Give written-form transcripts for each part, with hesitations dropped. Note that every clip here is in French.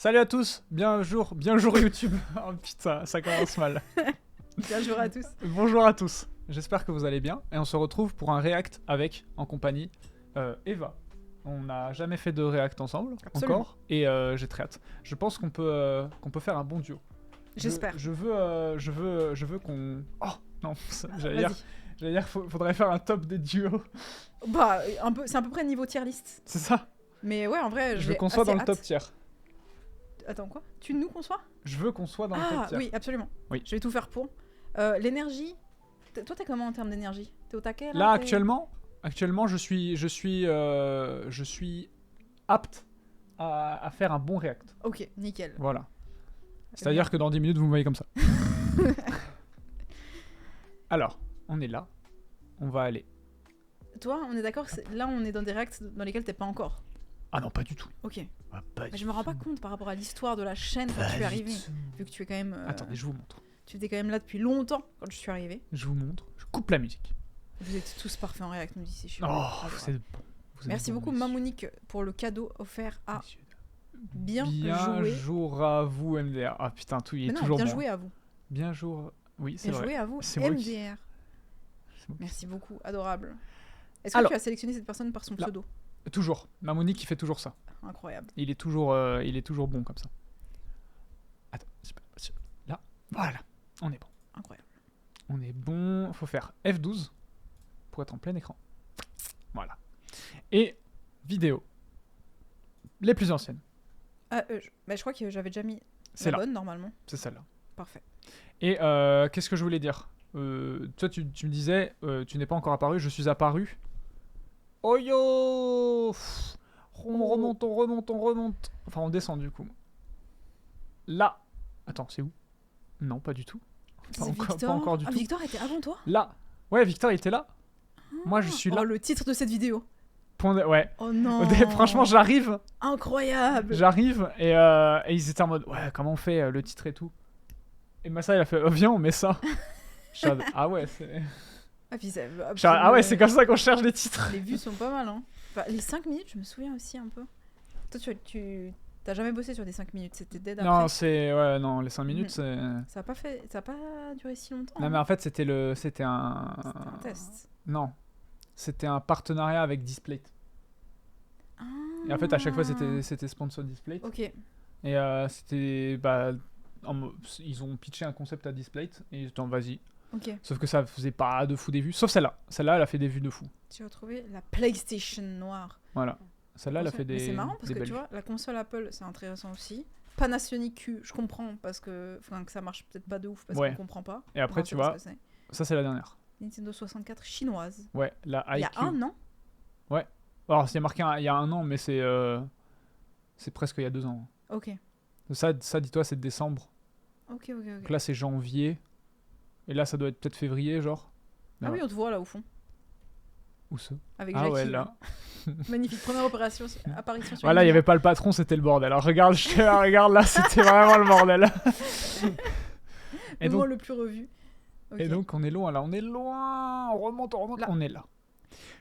Salut à tous, bien jour YouTube. Oh putain, ça commence mal. Bonjour à tous. Bonjour à tous, j'espère que vous allez bien. Et on se retrouve pour un react en compagnie, Eva. On n'a jamais fait de react ensemble, Absolument. encore, et j'ai très hâte. Je pense qu'on peut faire un bon duo. J'espère. Je veux qu'on... Oh non, j'allais Vas-y. dire faudrait faire un top des duos. Bah, c'est à peu près niveau tier list. C'est ça. Mais ouais, en vrai, Je veux qu'on soit dans le top tier. Attends, quoi? Tu nous conçois? Je veux qu'on soit dans le top tier. Ah, oui, absolument. Oui. Je vais tout faire pour. L'énergie. Toi, t'es comment en termes d'énergie? T'es au taquet, là? Là, actuellement, je suis apte à faire un bon react. Ok, nickel. Voilà. C'est-à-dire que dans 10 minutes, vous me voyez comme ça. Alors, on est là. On va aller. Toi, on est d'accord que là, on est dans des reacts dans lesquels t'es pas encore. Ah non, pas du tout. Ok. Ah, pas Mais du je me rends pas tout. compte par rapport à l'histoire de la chaîne quand Pas tu es du arrivé. tout. Vu que tu es quand même. Attendez, je vous montre. Tu étais quand même là depuis longtemps quand je suis arrivé. Je vous montre. Je coupe la musique. Vous êtes tous parfaits en react, nous dit c'est Oh, c'est bon. Vous êtes Merci bons, beaucoup, messieurs. Mamonique, pour le cadeau offert à Messieurs, bien joué. jour à vous, MDR. Ah putain, tout, il est Mais non, toujours bien bon. joué à vous. Bien jour. Oui, c'est Bien vrai. joué à vous, C'est moi qui- MDR. C'est moi qui- Merci beaucoup, adorable. Est-ce que Alors. tu as sélectionné cette personne par son Là. pseudo? Toujours. Mamonique qui fait toujours ça. Incroyable. Il est toujours bon comme ça. Attends, là, voilà, on est bon. Incroyable. On est bon, faut faire F12 pour être en plein écran. Voilà. Et vidéo. Les plus anciennes, Ah, je crois que j'avais déjà mis c'est la là, bonne normalement. c'est celle-là. Parfait. Et qu'est-ce que je voulais dire? Toi, tu me disais, tu n'es pas encore apparu, je suis apparu. Oh yo! On remonte. Enfin, on descend du coup. Là. Attends, c'est où? Non, pas du tout. Pas C'est encore, Victor. pas encore du Ah, tout. Victor était avant toi? Là. Ouais, Victor, il était là. Moi, je suis là. Oh, le titre de cette vidéo. Ouais. Oh non. Franchement, j'arrive. Incroyable. Et ils étaient en mode, ouais, comment on fait le titre et tout. Et Massa, il a fait, oh, viens, on met ça. Je suis en mode, ah ouais, c'est. Ah, puis Je suis en mode, ah ouais, c'est comme ça qu'on cherche les titres. Les vues sont pas mal, hein. Enfin, les 5 minutes, je me souviens aussi un peu. Toi, tu t'as jamais bossé sur des 5 minutes, c'était dead après. Non, c'est. Ouais, non, les 5 minutes, c'est. Ça a pas duré si longtemps. Non, mais en fait, c'était un. C'était un test. Non. C'était un partenariat avec Displate. Ah. Et en fait, à chaque fois, c'était sponsor Displate. Ok. Et c'était. Bah, ils ont pitché un concept à Displate. Et ils ont dit, vas-y. Ok. Sauf que ça faisait pas de fou des vues. Sauf celle-là. Celle-là, elle a fait des vues de fou. Tu as retrouvé la PlayStation noire. Voilà. Celle-là, elle a fait des. Mais c'est marrant parce des que belles tu vues. vois, la console Apple, c'est intéressant aussi. Panasonic Q, je comprends parce que, enfin, que ça marche peut-être pas de ouf parce Ouais. qu'on comprend pas. Et après, On tu sait pas vois, ce que c'est. ça, c'est la dernière. Nintendo 64 chinoise. Ouais, la Il y IQ. a un an. Alors, c'est marqué il y a un an, mais c'est presque il y a 2 ans. Ok. Ça dis-toi, c'est décembre. Ok. Donc là, c'est janvier. Et là, ça doit être peut-être février, genre. Mais Ah ouais. oui, on te voit là au fond. Où ça? Avec Ah Jackie. ouais, là. Magnifique. Première apparition sur Voilà, il n'y avait pas le patron, c'était le bordel. Alors regarde, regarde là, c'était vraiment le bordel. Le moment le plus revu. Ok. Et donc, on est loin là, on est loin. On remonte, Là. on est là.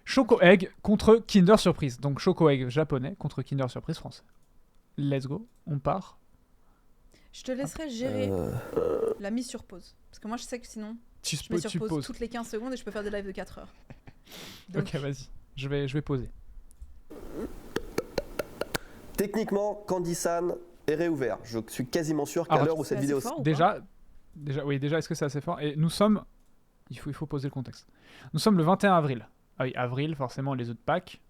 Choco Egg contre Kinder Surprise. Donc Choco Egg japonais contre Kinder Surprise français. Let's go, on part. Je te laisserai gérer la mise sur pause. Parce que moi, je sais que sinon, Tu je mets sur pause poses. toutes les 15 secondes et je peux faire des lives de 4 heures. Donc, Ok, vas-y. Je vais poser. Techniquement, Candy-san est réouvert. Je suis quasiment sûr qu'à Alors, l'heure où c'est cette assez vidéo... fort ou pas Déjà, est-ce que c'est assez fort? Et nous sommes... Il faut poser le contexte. Nous sommes le 21 avril. Ah oui, avril, forcément, les autres packs.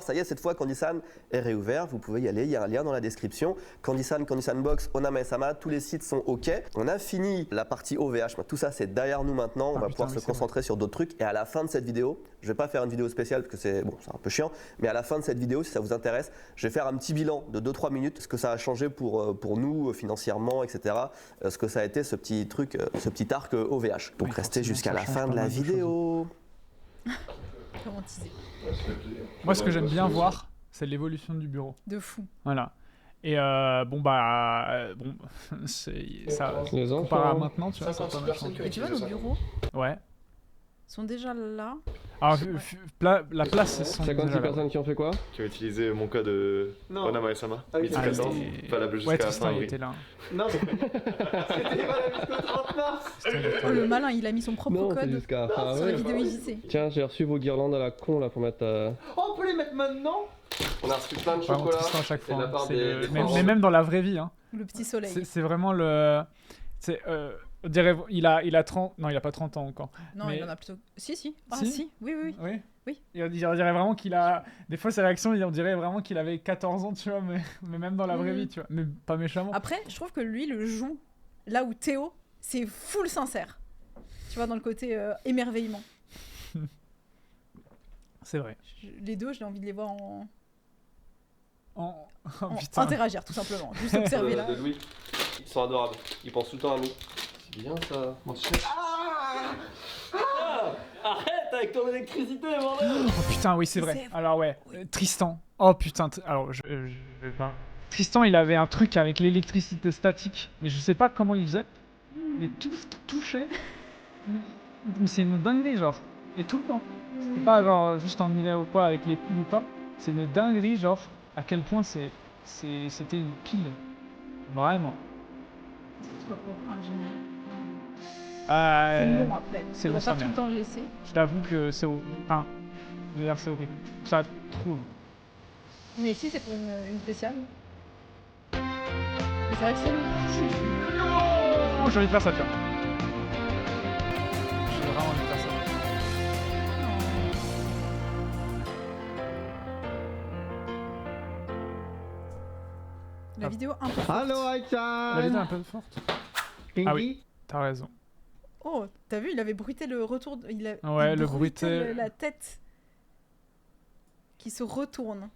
Ça y est, cette fois, Candy-san est réouvert. Vous pouvez y aller, il y a un lien dans la description. Candy-san, Candy-san Box, Onama et Sama, tous les sites sont OK. On a fini la partie OVH. Tout ça, c'est derrière nous maintenant. On va pouvoir se concentrer sur d'autres trucs. Et à la fin de cette vidéo, je vais pas faire une vidéo spéciale parce que c'est un peu chiant. Mais à la fin de cette vidéo, si ça vous intéresse, je vais faire un petit bilan de 2-3 minutes. Ce que ça a changé pour nous, financièrement, etc. Ce que ça a été ce petit truc, ce petit arc OVH. Donc Oui, restez forcément, jusqu'à ça la change fin pas de la mal de choses. vidéo. comment teaser. Moi, ce que j'aime bien voir, c'est l'évolution du bureau. De fou. Voilà. Et c'est ça. Les Comparé à enfants. maintenant, tu vois, ça a pas mal changé. Et tu vois, nos bureaux Ouais. sont déjà là. Alors, la place, ils sont 56 déjà là. personnes qui ont fait quoi? Qui ont utilisé mon code Non. Onama SMA. Ah oui, Midi Ah, 14, c'était- valable Ouais, jusqu'à Tristan, fin il avril. était là. Non, mais c'était pas jusqu'au 30 mars. Oh, le malin, il a mis son propre Non, c'est code jusqu'à fin sur la avril. vidéo IJC. Tiens, j'ai reçu vos guirlandes à la con là pour mettre. Oh, on peut les mettre maintenant. On a reçu plein de Vraiment chocolat. Tristan à chaque de fois. la hein. part C'est des- le- des mais, parents. mais même dans la vraie vie, hein. Le petit soleil. C'est vraiment le. On dirait, il a 30. Non, il a pas 30 ans encore. Non, mais- il en a plutôt. Si. Ah, Si si. Oui. Oui. Oui. On dirait vraiment qu'il a. Des fois, ses réactions, on dirait vraiment qu'il avait 14 ans, tu vois, mais même dans la vraie Mhm. vie, tu vois. Mais pas méchamment. Après, je trouve que lui le joue là où Théo, c'est full sincère. Tu vois, dans le côté émerveillement. C'est vrai. Les deux, j'ai envie de les voir en... Oh, oh, en putain. interagir, tout simplement. Juste observer là. De Louis. Ils sont adorables. Ils pensent tout le temps à nous. C'est bien ça. Mon t-shirt. Arrête avec ton électricité, bordel. Oh putain, oui, c'est vrai. C'est- Alors, ouais. Tristan. Oh putain. Alors, je vais pas. Tristan, il avait un truc avec l'électricité statique. Mais je sais pas comment il faisait. Mais tout touchait. Mais c'est une dinguerie, genre. Et tout le temps. C'est pas genre juste en hiver ou quoi avec les piles ou pas. C'est une dinguerie, genre, à quel point c'était une pile. Vraiment. C'est long après. c'est On va bon, ça faire tout vient. le temps j'essaie. Je t'avoue que c'est horrible. Enfin, je veux dire, c'est horrible. Ça trouve. Mais ici, c'est pour une spéciale. Mais c'est vrai que c'est long. Oh, j'ai envie de faire ça, tu vois. J'ai vraiment envie de faire ça. La Ah. vidéo un peu forte. Allô, La vidéo est un Aïchan. peu forte. Pinky. Ah oui. T'as raison. Oh, t'as vu, il avait bruité le retour. Il Ouais, le bruitait bruité- la tête qui se retourne.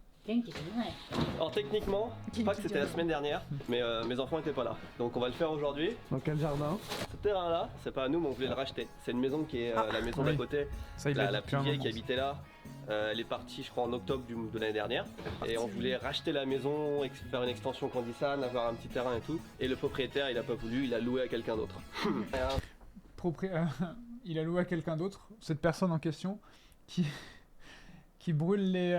Alors techniquement, je crois que c'était la semaine dernière, mais mes enfants étaient pas là. Donc on va le faire aujourd'hui. Dans quel jardin? Ce terrain-là, c'est pas à nous, mais on voulait le racheter. C'est une maison qui est la maison oui. d'à côté. Ça, il La, l'a la dit depuis plus un vieille moment. qui habitait là, elle est partie, je crois, en octobre de l'année dernière. Et on voulait racheter la maison, faire une extension Candysan, avoir un petit terrain et tout. Et le propriétaire, il a pas voulu, il a loué à quelqu'un d'autre. Il a loué à quelqu'un d'autre, cette personne en question, qui brûle les.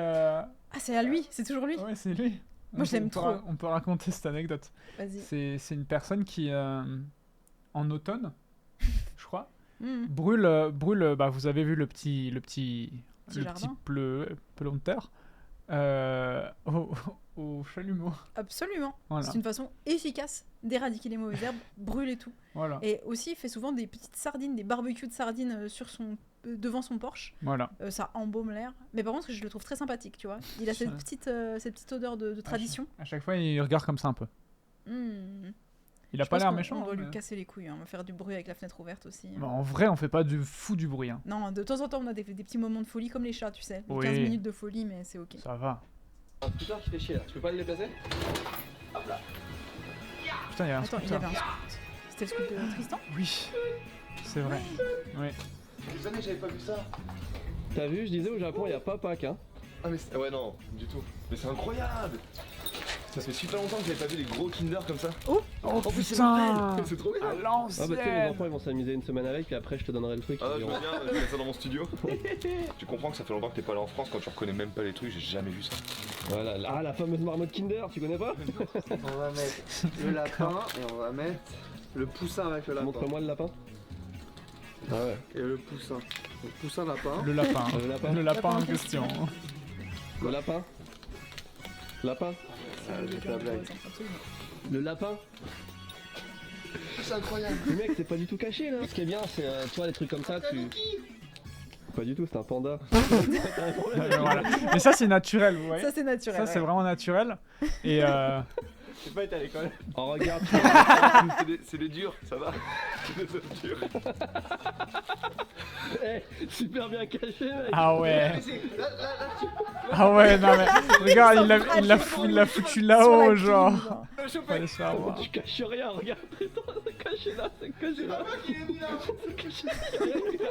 Ah, c'est à lui, c'est toujours lui. Ouais, c'est lui. Moi, je l'aime On peut trop. on peut raconter cette anecdote. Vas-y. C'est une personne qui, en automne, je crois, Mhm. brûle. Bah, vous avez vu le petit jardin. pelon de terre au chalumeau. Absolument. Voilà. C'est une façon efficace d'éradiquer les mauvaises herbes, brûler tout. Voilà. Et aussi, il fait souvent des petites sardines, des barbecues de sardines devant son porche. Voilà. Ça embaume l'air. Mais par contre, je le trouve très sympathique, tu vois. Il a cette petite odeur de tradition. À chaque fois, il regarde comme ça un peu. Hmm. Il a Je pas pense l'air qu'on- méchant. On doit hein, lui mais- casser les couilles. Hein. On va faire du bruit avec la fenêtre ouverte aussi. Bah, en vrai, on fait pas du bruit. Hein. Non, de temps en temps, on a des petits moments de folie comme les chats, tu sais. Des Oui. 15 minutes de folie, mais c'est ok. Ça va. Un scooter qui fait chier là, tu peux pas le déplacer? Putain, il y a un Attends, il y scooter. avait un scout. C'était le scout de Tristan? Oui, c'est vrai. Oui. Des années, j'avais pas vu ça. T'as vu, je disais au Japon, il y a pas Pâques, hein. Ah, mais ouais, non, du tout. Mais c'est incroyable. Ça fait super longtemps que j'avais pas vu des gros Kinder comme ça. Oh plus, c'est putain. C'est trop bien. À Ah bah tu sais, mes l'ancienne. enfants ils vont s'amuser une semaine avec, puis après je te donnerai le truc. Ah, ils je diront. veux bien, je mets ça dans mon studio. Tu comprends que ça fait longtemps que t'es pas allé en France quand tu reconnais même pas les trucs, j'ai jamais vu ça. Voilà, ah la fameuse marmotte Kinder, tu connais pas? On va mettre le lapin et on va mettre le poussin avec le lapin. Montre-moi le lapin. Ah ouais. Et le poussin. Donc poussin lapin. Le lapin. Le lapin. Le lapin en question. Le lapin. Lapin. C'est la blague. Le lapin. C'est incroyable. Le mec, c'est pas du tout caché là. Ce qui est bien, c'est, tu vois, les trucs comme ça, tu. Pas du tout, c'est un panda. Voilà. Mais ça, c'est naturel, vous voyez. Ça, c'est naturel. Ça, c'est ouais. vraiment naturel. Et J'ai pas été à l'école. Oh, regarde. C'est des durs, ça va. C'est des œufs durs. Eh, super bien caché, mec. ah ouais. Ah ouais, non mais regarde, il l'a foutu Sur la là-haut, clim, genre. genre. Allez se faire voir. Tu caches rien, regarde. Attends, c'est caché là, c'est caché là. C'est caché là.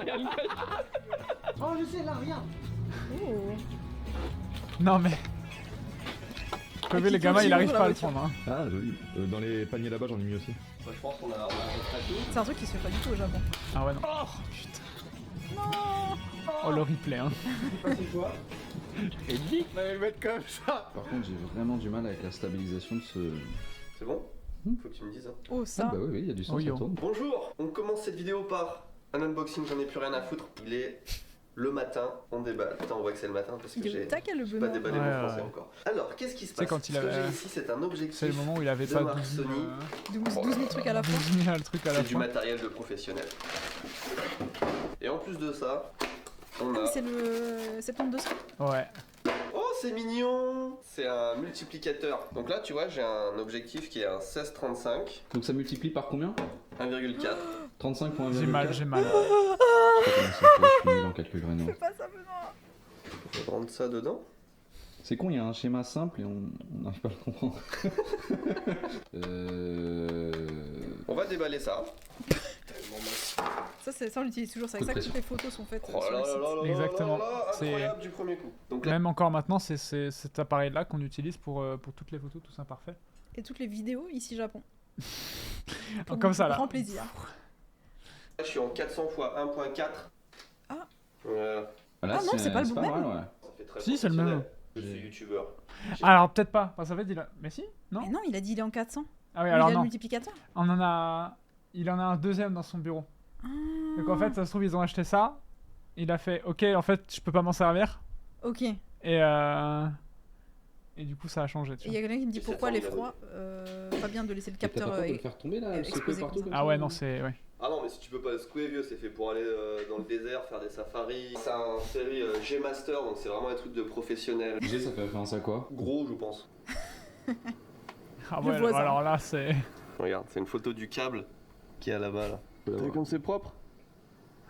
Rien ne cache. Oh, je sais là, regarde. Oh. Non mais. Vous vu, les gamins, il arrive ouvre la pas à le voiture. prendre. Hein. Ah, joli. Dans les paniers là-bas, j'en ai mis aussi. Je pense qu'on a fait tout. C'est un truc qui se fait pas du tout au Japon. Ah ouais, non. Oh putain. Oh le replay hein. Et dit qu'on allait le mettre comme ça. Par contre, j'ai vraiment du mal avec la stabilisation de ce. C'est bon Faut que tu me dises. Hein. Oh, Ah ça. bah oui, il y a du sens, Oui, ça oh. tourne. Bonjour, on commence cette vidéo par un unboxing, j'en ai plus rien à foutre. Il est le matin, on déballe. Putain, on voit que c'est le matin parce que Il est j'ai au taquet le pas Benoît. déballé Ouais, mon français ouais. encore. Alors, qu'est-ce qui se C'est passe quand il Ce que avait- j'ai ici, c'est un objectif. C'est le moment où il avait de pas marque 12 000, Sony. 12 000 trucs à la fois. 12 000 trucs à la C'est du fois. matériel de professionnel. Et en plus de ça, on Ah, a... mais c'est le 7200. Ouais. Oh, c'est mignon. C'est un multiplicateur. Donc là, tu vois, j'ai un objectif qui est un 16-35, Donc ça multiplie par combien 1,4. 35 pour 1,4. J'ai mal, j'ai mal. Je sais pas comment ça fait, je suis nul en calcul rénal. Fais pas ça, Benoît. On rentre ça dedans. C'est con, il y a un schéma simple et on n'arrive pas à le comprendre. On va déballer ça. Ça, on l'utilise toujours. C'est avec ça que toutes les photos sont faites Oh sur là le là site. là là Exactement. là là, C'est- incroyable du premier coup. Donc là, Même encore maintenant, c'est cet appareil-là qu'on utilise pour toutes les photos, tous imparfaits. Et toutes les vidéos ici Japon. Pour Comme ça là. grand plaisir. je suis en 400 x 1.4. Ah. Voilà. Voilà, Ah non, c'est pas le mal, même. ouais. Ça fait très Si, c'est le même. professionnel. Je suis youtubeur. Alors peut-être pas. Enfin, ça fait dire. Mais si Non. Mais non, il a dit il est en 400. Ah oui, il alors a le non. multiplicateur. Il en a un deuxième dans son bureau. Ah. Donc en fait, ça se trouve, ils ont acheté ça. Il a fait, ok, en fait, je peux pas m'en servir. Ok. Et Et du coup, ça a changé. Tu il vois. y a quelqu'un qui me dit Et c'est pourquoi les formidable. froids. Pas bien de laisser le Et t'as capteur. pas peur de le faire tomber là, exposé secouer comme partout ça. comme Ah ouais, non, c'est. Ouais. Ah non, mais si tu peux pas le secouer, vieux, c'est fait pour aller dans le désert, faire des safaris. C'est un série G-Master, donc c'est vraiment un truc de professionnel. G, ça fait référence à quoi Gros, je pense. Ah Je ouais, vois ça. alors là, c'est. Regarde, c'est une photo du câble qui est à là-bas là. Faut l'avoir. comme c'est propre.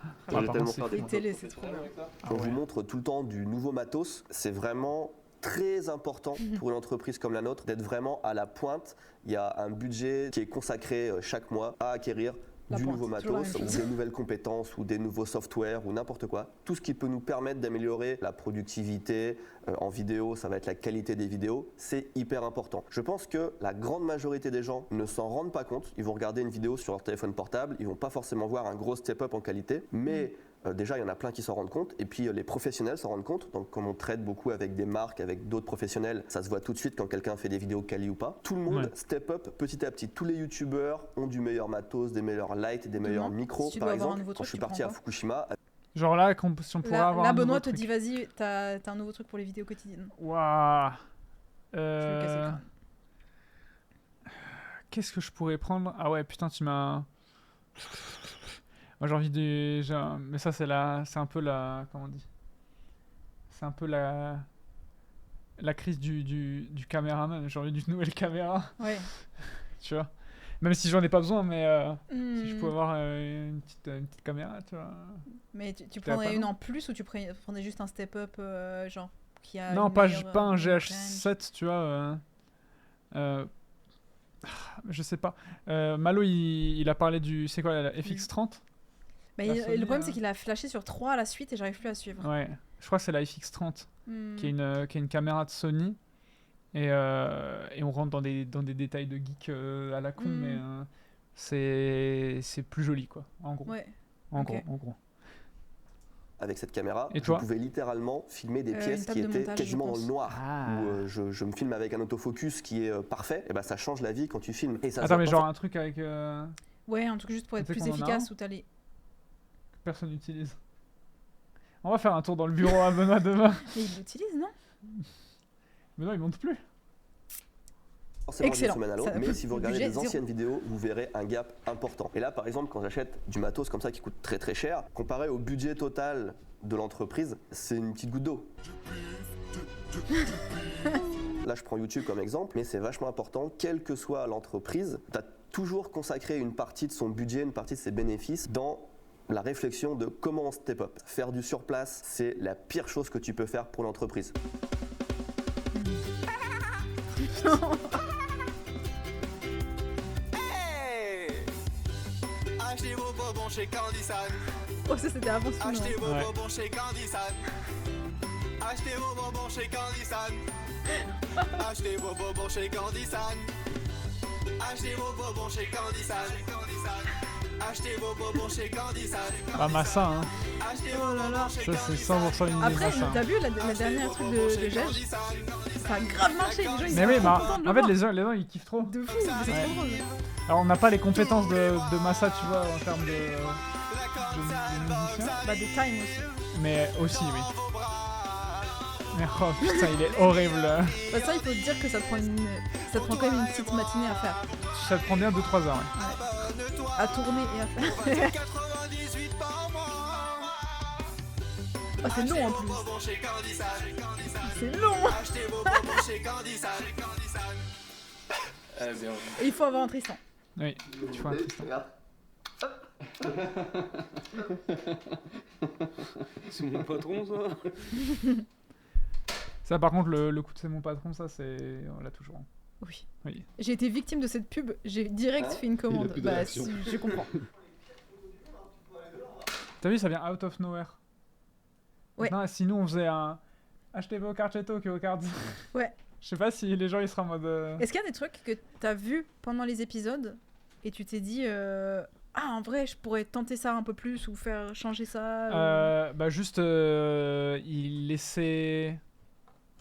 Ah, J'ai par tellement contre, c'est faire des Les photos télés, c'est trop bien. professionnelles avec ça. Ah On ouais. vous montre tout le temps du nouveau matos. C'est vraiment très important pour une entreprise comme la nôtre d'être vraiment à la pointe. Il y a un budget qui est consacré chaque mois à acquérir La du pointe, nouveau c'est toujours la matos, même ou chose. des nouvelles compétences, ou des nouveaux softwares, ou n'importe quoi. Tout ce qui peut nous permettre d'améliorer la productivité en vidéo, ça va être la qualité des vidéos, c'est hyper important. Je pense que la grande majorité des gens ne s'en rendent pas compte. Ils vont regarder une vidéo sur leur téléphone portable, ils vont pas forcément voir un gros step-up en qualité, mais déjà, il y en a plein qui s'en rendent compte, et puis les professionnels s'en rendent compte. Donc, comme on traite beaucoup avec des marques, avec d'autres professionnels, ça se voit tout de suite quand quelqu'un fait des vidéos quali ou pas. Tout le monde Ouais. step up petit à petit. Tous les youtubeurs ont du meilleur matos, des meilleurs lights, des meilleurs Demain, micros. si tu Par dois avoir un exemple, nouveau quand truc, je suis tu parti prends à quoi Fukushima, Genre là, si on pourrait avoir Là, un Benoît nouveau te truc. dit vas-y, t'as un nouveau truc pour les vidéos quotidiennes. Waouh. Je vais lui casser le crâne. Qu'est-ce que je pourrais prendre? Ah ouais, putain, tu m'as. Moi j'ai envie de. Mais ça, c'est un peu la. Comment on dit? C'est un peu la. La crise du caméraman. J'ai envie d'une nouvelle caméra, Ouais. tu vois. Même si j'en ai pas besoin, mais si je Hmm. pouvais avoir une petite caméra, tu vois. Mais tu T'as prendrais pas, une non en plus ou tu prenais juste un step-up genre qui a Non, une pas, meilleure, pas un range. GH7, tu vois. Je sais pas. Malo, il a parlé du. C'est quoi, la FX30? Bah, La le Sony, problème c'est qu'il a flashé sur 3 à la suite et j'arrive plus à suivre. Ouais, je crois que c'est la FX30, Hmm. qui est une caméra de Sony. Et on rentre dans des détails de geek à la con, Mm. mais c'est plus joli, quoi. En gros. Ouais. En ok. gros. avec cette caméra, Et je toi pouvais littéralement filmer des Une pièces table qui de étaient montage, quasiment je dans le pense. noir. Ah. Où je me filme avec un autofocus qui est parfait, et ben ça change la vie quand tu filmes. Et ça se Attends, voit mais pas genre un truc avec Ouais, un truc juste pour être Tu sais plus qu'on en a efficace un où t'as les. personne n'utilise. On va faire un tour dans le bureau à Benoît demain. Mais ils l'utilisent, non? Benoît, il monte plus. forcément Excellent. d'une semaine à l'autre, Ça- mais si vous regardez budget les zéro. anciennes vidéos, vous verrez un gap important. Et là, par exemple, quand j'achète du matos comme ça qui coûte très très cher, comparé au budget total de l'entreprise, c'est une petite goutte d'eau. Là, je prends YouTube comme exemple, mais c'est vachement important, quelle que soit l'entreprise, tu as toujours consacré une partie de son budget, une partie de ses bénéfices dans la réflexion de comment on step up. Faire du surplace, c'est la pire chose que tu peux faire pour l'entreprise. Achetez vos bonbons chez Candysan. Oh, ça c'était avant ce Achetez film. vos Ouais. bonbons chez Candysan. Achetez vos bonbons chez Candysan. Achetez vos bonbons chez Candysan. Achetez vos bonbons chez Candysan. Achetez vos bonbons chez Candy San. Bah Massa, hein. Achetez Oh vos là là. bonbons chez Ça Candy c'est San. 100% une idée Après, Massa. t'as vu la dernière truc de Gege? Ça a grave marché, les gens ils Mais sont oui, trop bah, contents de le en fait voir. les gens ils kiffent trop. De fou, mais c'est Ouais. trop drôle. Alors on n'a pas les compétences de Massa, tu vois, en termes de musicien. Bah de time aussi. Mais aussi, oui. Mais oh putain, il est horrible. Bah ça, il faut te dire que ça te prend quand même une petite matinée à faire. Ça te prend bien 2-3 heures, ouais. À tourner et à faire. 98 par mois. Oh, c'est long en plus. Bonbons chez Candy San. C'est long. Achetez vos bonbons chez Candy San. bien. Et il faut avoir un Tristan. Oui, tu vois un Tristan. C'est mon patron, ça. Ça par contre, le coup de c'est mon patron, ça c'est... On l'a toujours. Oui. Oui. J'ai été victime de cette pub, j'ai direct fait une commande. plus de Bah réaction. je comprends. T'as vu, ça vient out of nowhere. Ouais. Non, sinon on faisait un... Achetez vos carchetto que vos cartes. Ouais. Je sais pas si les gens ils seraient en mode... Est-ce qu'il y a des trucs que t'as vu pendant les épisodes et tu t'es dit ah en vrai je pourrais tenter ça un peu plus ou faire changer ça Bah juste, il laissait...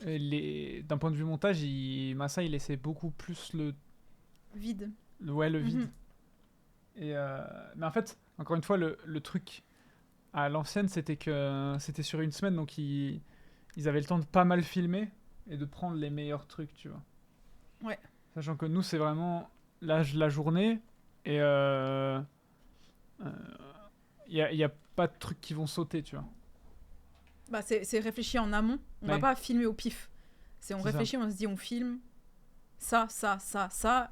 D'un point de vue montage, Massa il laissait beaucoup plus vide. le vide. Mhm. Et mais en fait, encore une fois, le truc à l'ancienne, c'était que c'était sur une semaine, donc ils avaient le temps de pas mal filmer et de prendre les meilleurs trucs, tu vois. Ouais. Sachant que nous, c'est vraiment la journée et y a pas de trucs qui vont sauter, tu vois. Bah c'est réfléchi en amont. On va Ouais. pas filmer au pif. On C'est réfléchit, on se dit on filme ça,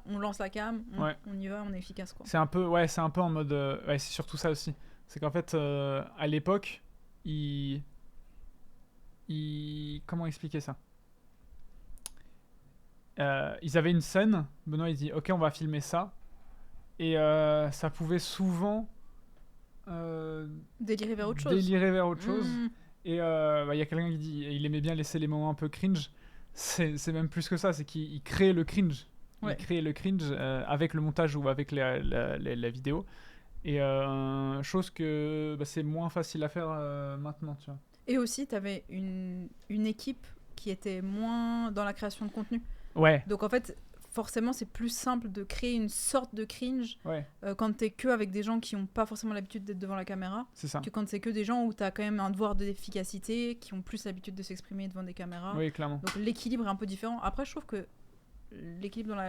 on lance la cam, Ouais. on y va, on est efficace quoi. C'est un peu en mode... ouais, c'est surtout ça aussi. C'est qu'en fait, à l'époque, comment expliquer ça? Ils avaient une scène, Benoît il dit ok on va filmer ça, et ça pouvait souvent Délirer vers autre chose. délirer vers autre chose. Mmh. Et il y a quelqu'un qui dit il aimait bien laisser les moments un peu cringe. C'est même plus que ça, c'est qu'il crée le cringe. Ouais. Il crée le cringe avec le montage ou avec la vidéo. Et chose que c'est moins facile à faire maintenant, tu vois. Et aussi t'avais une équipe qui était moins dans la création de contenu. Ouais, Donc en fait, forcément, c'est plus simple de créer une sorte de cringe ouais, quand t'es que avec des gens qui n'ont pas forcément l'habitude d'être devant la caméra, c'est ça. que quand c'est que des gens où t'as quand même un devoir d'efficacité, qui ont plus l'habitude de s'exprimer devant des caméras. Oui, clairement. Donc l'équilibre est un peu différent. Après, je trouve que l'équilibre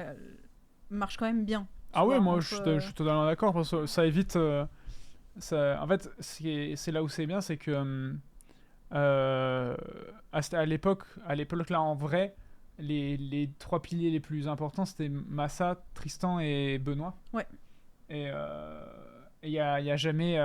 marche quand même bien. Ah ouais, vois, moi entre, je suis totalement d'accord parce que ça évite. En fait, c'est là où c'est bien, c'est que à l'époque là en vrai, les trois piliers les plus importants c'était Massa, Tristan et Benoît. Ouais. Et il y a jamais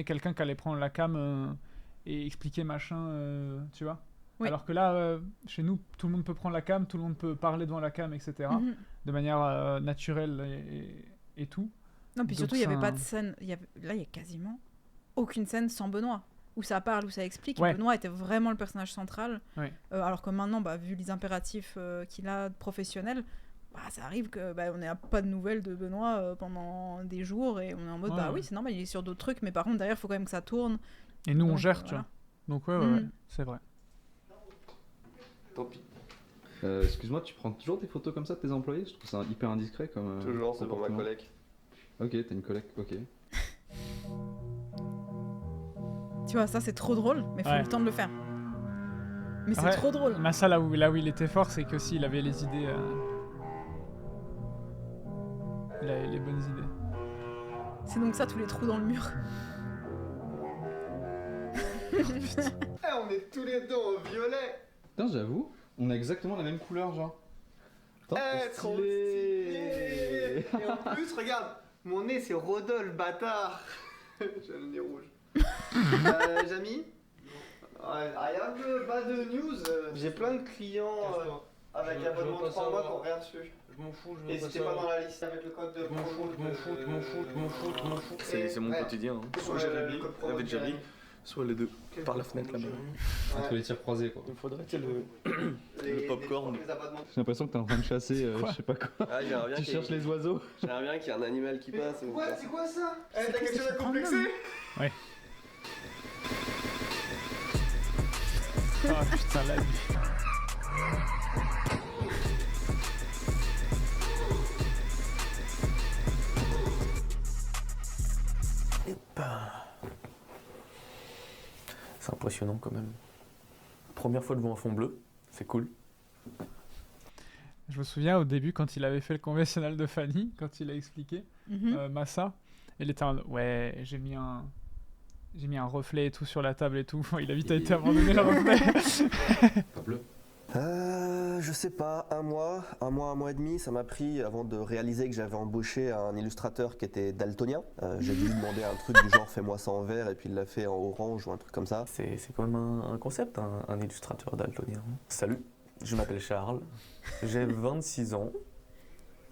quelqu'un qui allait prendre la cam et expliquer machin, tu vois. Oui. Alors que là, chez nous, tout le monde peut prendre la cam, tout le monde peut parler devant la cam, etc. Mhm. De manière naturelle et tout. Non, puis Donc surtout, il n'y avait ça- pas de scène. Là, il y a quasiment aucune scène sans Benoît. Où ça parle, où ça explique. Ouais. Benoît était vraiment le personnage central. Ouais. Alors que maintenant, vu les impératifs qu'il a professionnels, ça arrive que on n'a pas de nouvelles de Benoît pendant des jours et on est en mode Ouais, ouais. oui, c'est normal, il est sur d'autres trucs, mais par contre, derrière, il faut quand même que ça tourne. Et nous, on Donc, gère, tu voilà. vois. Donc ouais, Mhm. c'est vrai. Tant pis. Excuse-moi, tu prends toujours des photos comme ça de tes employés? Je trouve ça hyper indiscret comme. Toujours, c'est pour ma comportement. collègue. Ok, t'as une collègue, ok. Tu vois, ça, c'est trop drôle, mais il faut Ouais. le temps de le faire. Mais c'est Ouais, trop drôle. Massa, là où il était fort, c'est que s'il avait les idées. Il avait les bonnes idées. C'est donc ça, tous les trous dans le mur. On est tous les deux en violet. Putain, j'avoue, on a exactement la même couleur, genre. Putain, Trop stylé. Et en plus, regarde, mon nez c'est Rodolphe, bâtard. J'ai le nez rouge. Jamy, rien de bad news. J'ai plein de clients avec Je veux abonnement pas 3 mois qui savoir. ont rien reçu. Je m'en fous, je veux Et pas c'était pas savoir. dans la liste avec le code de Je m'en fous, je m'en fous, je m'en fous, je m'en fous, je m'en fous. C'est mon Ouais. quotidien. Hein. Ouais, Sur Jelly, le code promo avec Jelly, direct. Soit les deux, par la fenêtre là-bas. Entre les tirs croisés quoi. Il faudrait que le popcorn. J'ai l'impression que t'es en train de chasser, je sais pas quoi. Ah, j'aimerais bien Tu cherches les oiseaux. J'aimerais bien qu'il y ait un animal qui passe. C'est quoi ça C'est T'as quelque chose à complexer Ouais. Ah putain, la vie. C'est impressionnant quand même. Première fois devant un fond bleu, c'est cool. Je me souviens au début quand il avait fait le conventionnel de Fanny, quand il a expliqué Massa, il était en ouais, j'ai mis un reflet et tout sur la table et tout. Il a vite été abandonné le reflet. Pas bleu. Je sais pas, un mois et demi, ça m'a pris avant de réaliser que j'avais embauché un illustrateur qui était daltonien. J'ai dû lui demander un truc du genre fais-moi ça en vert et puis il l'a fait en orange ou un truc comme ça. C'est quand même un concept, un illustrateur daltonien. Salut, je m'appelle Charles, j'ai 26 ans,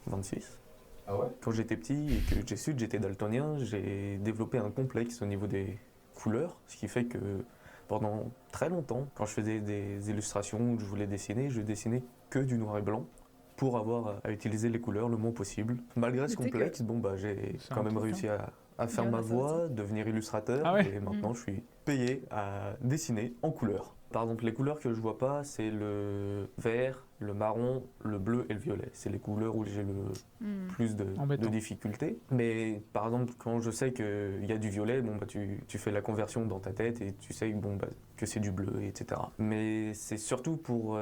26. Ah ouais? Quand j'étais petit et que j'ai su que j'étais daltonien, j'ai développé un complexe au niveau des couleurs, ce qui fait que pendant très longtemps, quand je faisais des illustrations où je voulais dessiner, je dessinais que du noir et blanc pour avoir à utiliser les couleurs le moins possible. Malgré ce complexe, j'ai quand même réussi à faire ma voie, devenir illustrateur et maintenant je suis payé à dessiner en couleurs. Par exemple, les couleurs que je vois pas, c'est le vert, le marron, le bleu et le violet. C'est les couleurs où j'ai le plus de difficultés. Mais par exemple, quand je sais qu'il y a du violet, tu fais la conversion dans ta tête et tu sais que c'est du bleu, etc. Mais c'est surtout pour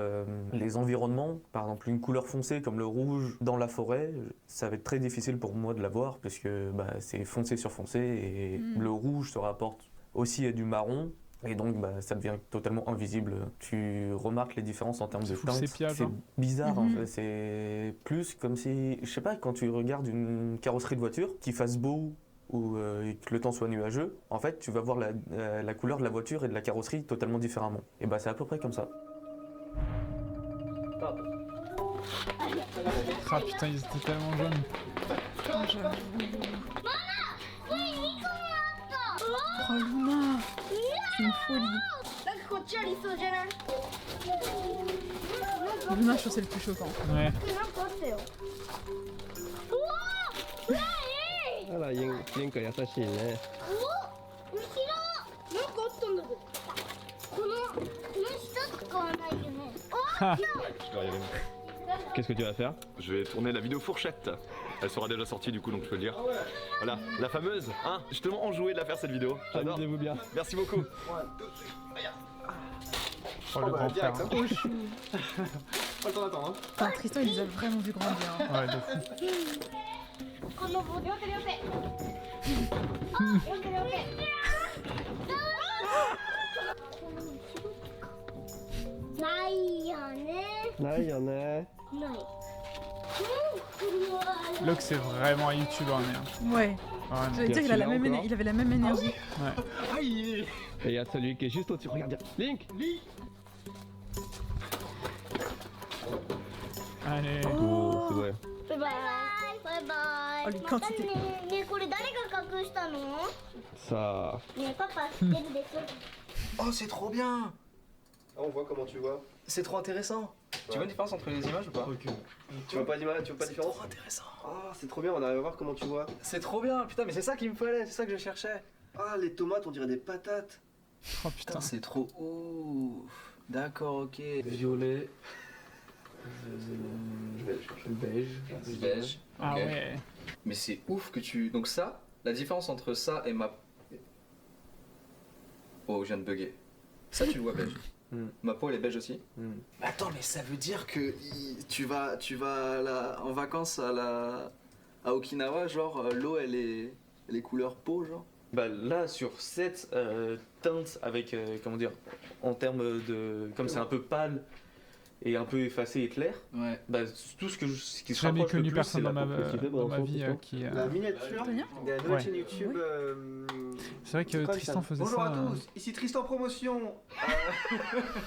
les environnements. Par exemple, une couleur foncée comme le rouge dans la forêt, ça va être très difficile pour moi de la voir parce que c'est foncé sur foncé et le rouge se rapporte aussi à du marron. Et donc ça devient totalement invisible. Tu remarques les différences en termes de teinte. C'est bizarre en fait. C'est plus comme si, je sais pas, quand tu regardes une carrosserie de voiture, qu'il fasse beau ou que le temps soit nuageux, en fait tu vas voir la couleur de la voiture et de la carrosserie totalement différemment. Et c'est à peu près comme ça. Ah putain, ils étaient tellement jeunes. Oh Luna, c'est une folie. Luna, je trouve c'est le plus choquant. Ouais. あら、ユンカ優しいね。Qu'est-ce que tu vas faire? Je vais tourner la vidéo fourchette. Elle sera déjà sortie du coup, donc je peux le dire. Voilà, la fameuse, hein, justement enjouée de la faire cette vidéo. J'adore. Amusez-vous bien. Merci beaucoup. Oh, le grand frère. Pas le temps d'attendre. Enfin, Tristan, il nous a vraiment vu grandir. Ouais, de fou. Locke, c'est vraiment un youtubeur, hein. Ouais. Vraiment. J'allais dire qu'il a il avait la même énergie. Ouais. Et il y a celui qui est juste au-dessus. Regarde bien. Link. Allez. Oh, c'est vrai. Oh, les quantités. Ça. Oh, c'est trop bien. Ah, on voit comment tu vois. C'est trop intéressant. Tu vois une différence entre les images ou pas? Tu vois pas d'image, tu vois pas de différence? C'est trop intéressant. Ah, c'est trop bien, on arrive à voir comment tu vois. C'est trop bien, putain, mais c'est ça qu'il me fallait, c'est ça que je cherchais. Ah, les tomates, on dirait des patates. Oh putain. Putain, c'est trop ouf. D'accord, ok. Violet. Je vais chercher le beige. Beige. Ah Ok. ouais. Mais c'est ouf que tu. Donc ça, la différence entre ça et ma. Oh, je viens de bugger. Ça, tu le vois beige. Ma peau, elle est beige aussi. Attends, mais ça veut dire que tu vas en vacances à Okinawa, genre l'eau elle est couleur peau, genre? Là, sur cette teinte avec, comment dire, en termes de. Comme c'est un peu pâle et un peu effacé et clair, Ouais. tout ce qui se Jamais rapproche le connu plus, personne c'est dans la ma, peau. dans ma vie qui. La miniature, il y a une autre Ouais. chaîne YouTube C'est vrai que Tristan faisait Bonjour ça. à tous, ici Tristan Promotion.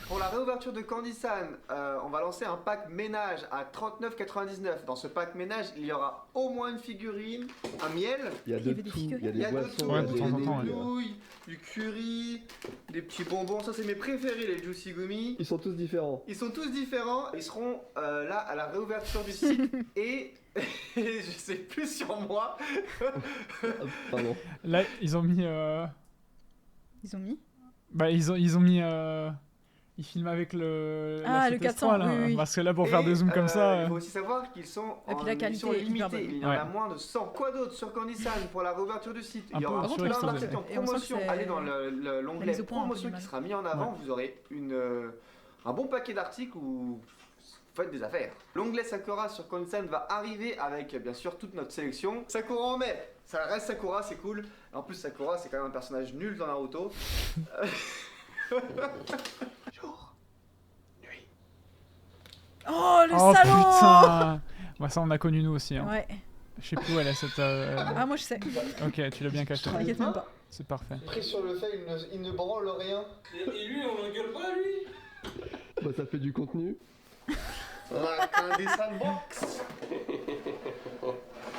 Pour la réouverture de Candysan, on va lancer un pack ménage à 39,99. Dans ce pack ménage, il y aura au moins une figurine, un miel, Il y avait des figurines. il y a de tout, Ouais, de temps en des temps, ouais. nouilles, du curry, des petits bonbons. Ça, c'est mes préférés, les Juicy Gummy. Ils sont tous différents. Ils sont tous différents. Ils seront là à la réouverture du site et je sais plus sur moi. Pardon. Là, ils ont mis. Ils ont mis. Bah, ils ont mis. Ils filment avec le. Ah, la le 7S3, 400, là. oui, oui. Parce que là, pour faire des zooms comme ça. Il faut aussi savoir qu'ils sont Et puis en la qualité édition est hyper limitée. bonne. Il y en a Ouais. moins de 100. Quoi d'autre sur Candysan pour la réouverture du site? Un Il y peu aura plein surexposé. d'articles en Et on sent que promotion. c'est- Allez dans la l'onglet mise au point, un peu promotion du qui mal. sera mis en avant. Vous aurez un bon paquet d'articles où vous faites des affaires. L'onglet Sakura sur Candysan va arriver avec bien sûr toute notre sélection. Sakura en mai. Ça reste Sakura, c'est cool. En plus, Sakura, c'est quand même un personnage nul dans Naruto. Oh, le Oh salaud. putain Bah, ça, on a connu nous aussi. Hein. Ouais. Je sais plus où elle est cette. Ah, moi je sais. Ok, tu l'as bien caché. T'inquiète même pas. C'est parfait. Pris sur le fait, il ne branle rien. Et lui, on l'engueule pas, lui. Bah, ça fait du contenu. La Candysan Box.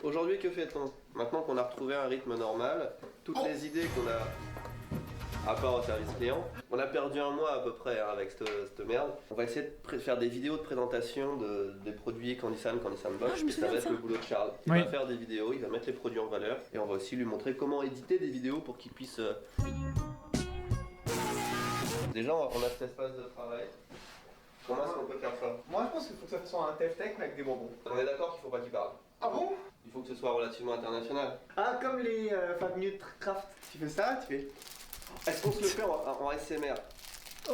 Aujourd'hui, que fait-on? Maintenant qu'on a retrouvé un rythme normal, toutes les idées qu'on a, à part au service client, on a perdu un mois à peu près hein, avec cette merde. On va essayer de faire des vidéos de présentation des produits Candysan Box. Ah, je me Et ça souviens va de être ça. le boulot de Charles. Il Oui. va faire des vidéos, il va mettre les produits en valeur et on va aussi lui montrer comment éditer des vidéos pour qu'il puisse. Déjà, on a cet espace de travail. Comment est-ce qu'on peut faire ça? Moi, je pense qu'il faut que ça soit un tef-tech mais avec des bonbons. On est d'accord qu'il faut pas qu'il parle. Ah bon? Il faut que ce soit relativement international. Ah, comme les Fab Minute Craft. Tu fais ça, tu fais. Est-ce qu'on se le fait en ASMR? Oh.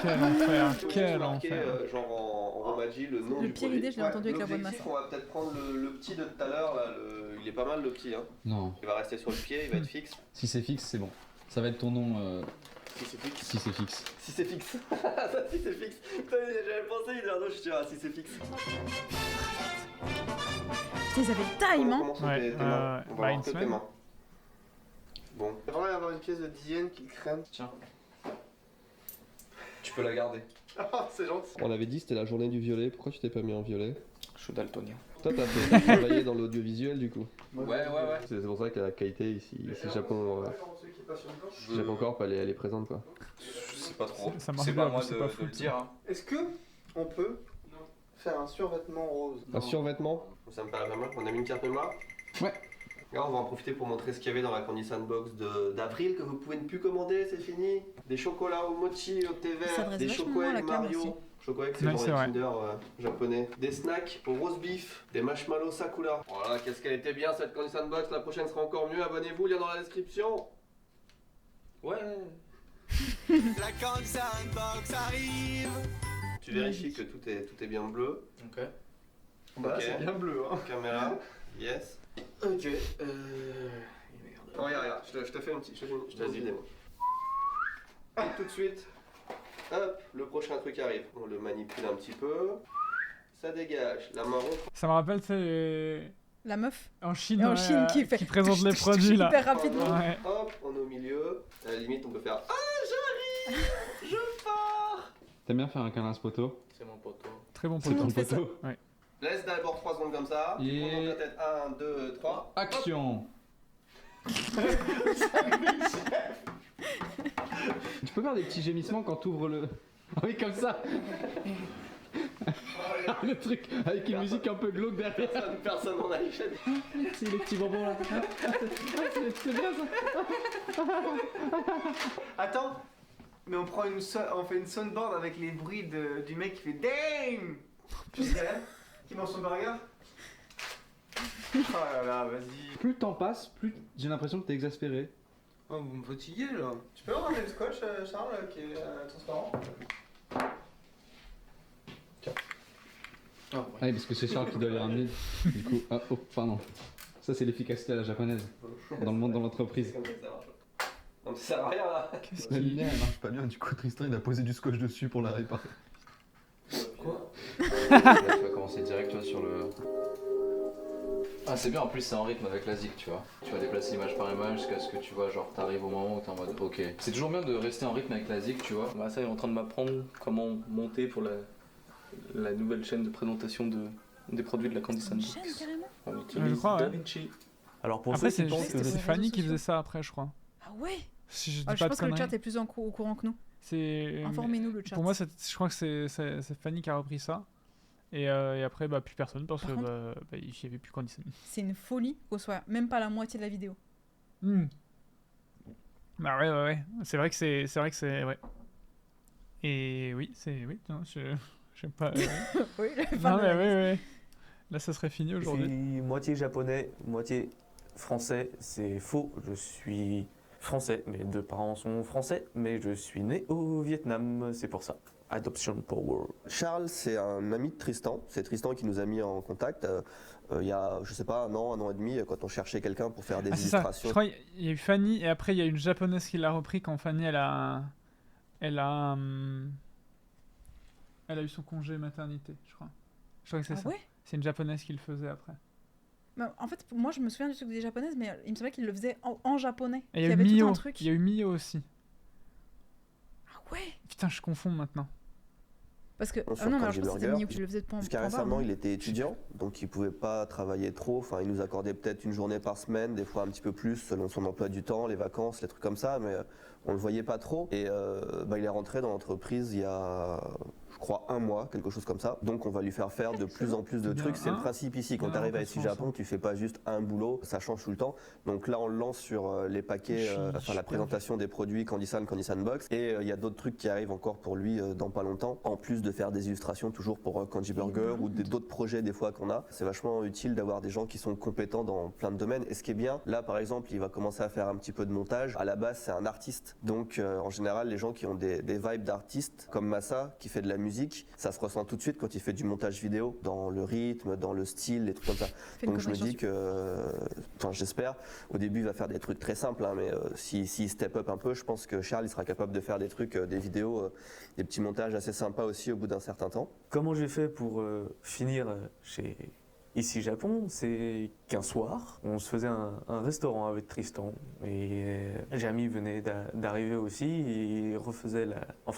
Quel enfer, Faut quel juste marquer, enfer. genre en romaji le nom Le du pire produit. idée, je l'ai entendu avec la voix de L'objectif, Massa. on va peut-être prendre le petit de tout à l'heure là, il est pas mal le petit hein. Non. Il va rester sur le pied, il va être fixe. Si c'est fixe, c'est bon. Ça va être ton nom Si c'est fixe. si c'est fixe. Si c'est fixe. Ça si c'est fixe. Putain, j'avais pensé, il dit ah non, je dirais si c'est fixe. Putain, ils avaient le time, hein. Comment sont Ouais, tes mains? On va bah, voir une que tes semaine. mains. Bon. Il va vraiment y avoir une pièce de Diane qui crème. Tiens. Tu peux la garder. Ah, c'est gentil. On avait dit c'était la journée du violet, pourquoi tu t'es pas mis en violet? Je suis daltonien. Toi t'as travaillé dans l'audiovisuel du coup. Ouais. C'est pour ça que la qualité ici Japon. Japon Corp elle est présente quoi. Je sais pas trop. Ça marche C'est bien, pas moi c'est de pas le fou. dire. Hein. Est-ce que on peut faire un survêtement rose? Un survêtement? Ça me paraît pas mal. On a mis une carte mémoire? Ouais. Là, on va en profiter pour montrer ce qu'il y avait dans la Candysan Box d'avril que vous pouvez ne plus commander, c'est fini. Des chocolats au mochi, au thé Ça vert, s'adresse des vachement à la choco-egg cam Mario. aussi. Choco-egg, c'est Ouais, genre c'est les vrai. Kinder japonais. Des snacks au roast beef, des marshmallows Sakura. Voilà, qu'est-ce qu'elle était bien cette Candysan Box. La prochaine sera encore mieux. Abonnez-vous, lien dans la description. Ouais. La Candysan Box arrive. Tu vérifies que tout est bien bleu. Ok. Bah, Ok. c'est bien bleu, hein. Caméra. Yes. Ok. Oh, regarde, je te fais un petit. Je te laisse vider, moi. Tout de suite. Hop, le prochain truc arrive. On le manipule un petit peu. Ça dégage. La marron. Ça me rappelle, c'est. La meuf. En Chine, En Chine qui fait. présente les produits là. Hyper rapidement. Ouais. Hop, on est au milieu. À la limite, on peut faire. Ah, j'arrive. Je pars. T'aimes bien faire un câlin poto? C'est mon poteau. Très bon Tout le poteau. monde fait ça. Ouais. Laisse d'abord 3 secondes comme ça. Et- On monte la tête. 1, 2, 3. Action. Tu peux faire des petits gémissements quand t'ouvres le... Ah oui, comme ça. Le truc avec une musique un peu glauque derrière. Personne n'en a échec. C'est les petits bonbons là. C'est bien ça. Attends, mais on fait une soundboard avec les bruits du mec qui fait Damn. Tu sais, qui mange son burger. Oh là là, vas-y. Plus le temps passe, plus j'ai l'impression que t'es exaspéré. Oh, vous me fatiguez là. Tu peux ramener le scotch, Charles, qui est transparent? Ah, Ah oui, parce que c'est Charles qui doit les ramener. Du coup, ah, oh, pardon. Ça, c'est l'efficacité à la japonaise. Dans le monde de l'entreprise. C'est comme ça que ça marche. Non, mais ça sert à rien là. Qu'est-ce La qui. lumière, elle marche Pas bien, du coup Tristan il a posé du scotch dessus pour la réparer. Là, tu vas commencer direct toi sur le. Ah c'est bien, en plus c'est en rythme avec la zik, tu vois. Tu vas déplacer image par image jusqu'à ce que tu vois, genre t'arrives au moment où t'es en mode ok. C'est toujours bien de rester en rythme avec la zik, tu vois. Bah ça il est en train de m'apprendre comment monter pour la nouvelle chaîne de présentation des produits de la Candy Sandbox. Chaîne carrément. On utilise Je crois, ouais. DaVinci. Alors pour Après, ceux c'est qui pensent que sur les Fanny réseaux qui faisait sociaux. ça après, je crois. Ah ouais. Si je dis Je pas de pense que le conneries. chat est plus au courant que nous. C'est... Informez-nous le chat. Pour moi, je crois que c'est Fanny qui a repris ça. Et après, bah, plus personne parce Par que contre- il n'y avait plus Candy Sandbox. C'est une folie qu'on soit même pas la moitié de la vidéo. Bah ouais. C'est vrai que c'est ouais. Et oui, non, je sais pas. Oui, le Non mais oui. Là, ça serait fini je aujourd'hui. suis moitié japonais, moitié français. C'est faux, je suis français. Mes deux parents sont français, mais je suis né au Vietnam, c'est pour ça. Adoption Power. Charles, c'est un ami de Tristan. C'est Tristan qui nous a mis en contact il y a, je sais pas, un an et demi, quand on cherchait quelqu'un pour faire des Ah, c'est ça. illustrations. Je crois qu'il y a eu Fanny et après il y a une japonaise qui l'a repris quand Fanny elle a eu son congé maternité, je crois. Je crois que c'est Ah ça. ouais. C'est une japonaise qui le faisait après. Bah, en fait, moi je me souviens du truc des japonaises, mais il me semblait qu'ils le faisaient en japonais. Et il Il y y a eu avait tout Mio. un truc. Il y a eu Mio aussi. Ah ouais. Putain, je confonds maintenant. Parce que Sur non, mais alors, Candy je pense que c'était Burger. Mio qui le faisait pour Jusqu'à récemment, il était étudiant, donc il pouvait pas travailler trop. Enfin, il nous accordait peut-être une journée par semaine, des fois un petit peu plus, selon son emploi du temps, les vacances, les trucs comme ça, mais on le voyait pas trop. Et il est rentré dans l'entreprise il y a, je crois, un mois, quelque chose comme ça. Donc on va lui faire de plus en plus de Bien, trucs. C'est le hein. principe ici. Quand Bien, tu arrives à on ICI comprend Japon, tu fais pas juste un boulot, ça change tout le temps. Donc là, on le lance sur les paquets, la présentation des produits Candy Sandbox. Et il y a d'autres trucs qui arrivent encore pour lui dans pas longtemps, en plus de faire des illustrations toujours pour Candy Burger ou d'autres projets des fois qu'on a. C'est vachement utile d'avoir des gens qui sont compétents dans plein de domaines. Et ce qui est bien, là par exemple, il va commencer à faire un petit peu de montage. À la base, c'est un artiste. Donc en général, les gens qui ont des vibes d'artistes, comme Massa, qui fait de la musique, ça se ressent tout de suite quand il fait du montage vidéo, dans le rythme, dans le style, les trucs comme ça. Fais une Donc je me connerie dis que, enfin j'espère, au début il va faire des trucs très simples, hein, mais s'il step up un peu, je pense que Charles il sera capable de faire des trucs, des vidéos, des petits montages assez sympas aussi au bout d'un certain temps. Comment j'ai fait pour finir chez ICI Japon, c'est qu'un soir, on se faisait un restaurant avec Tristan et Jamie venait d'arriver aussi et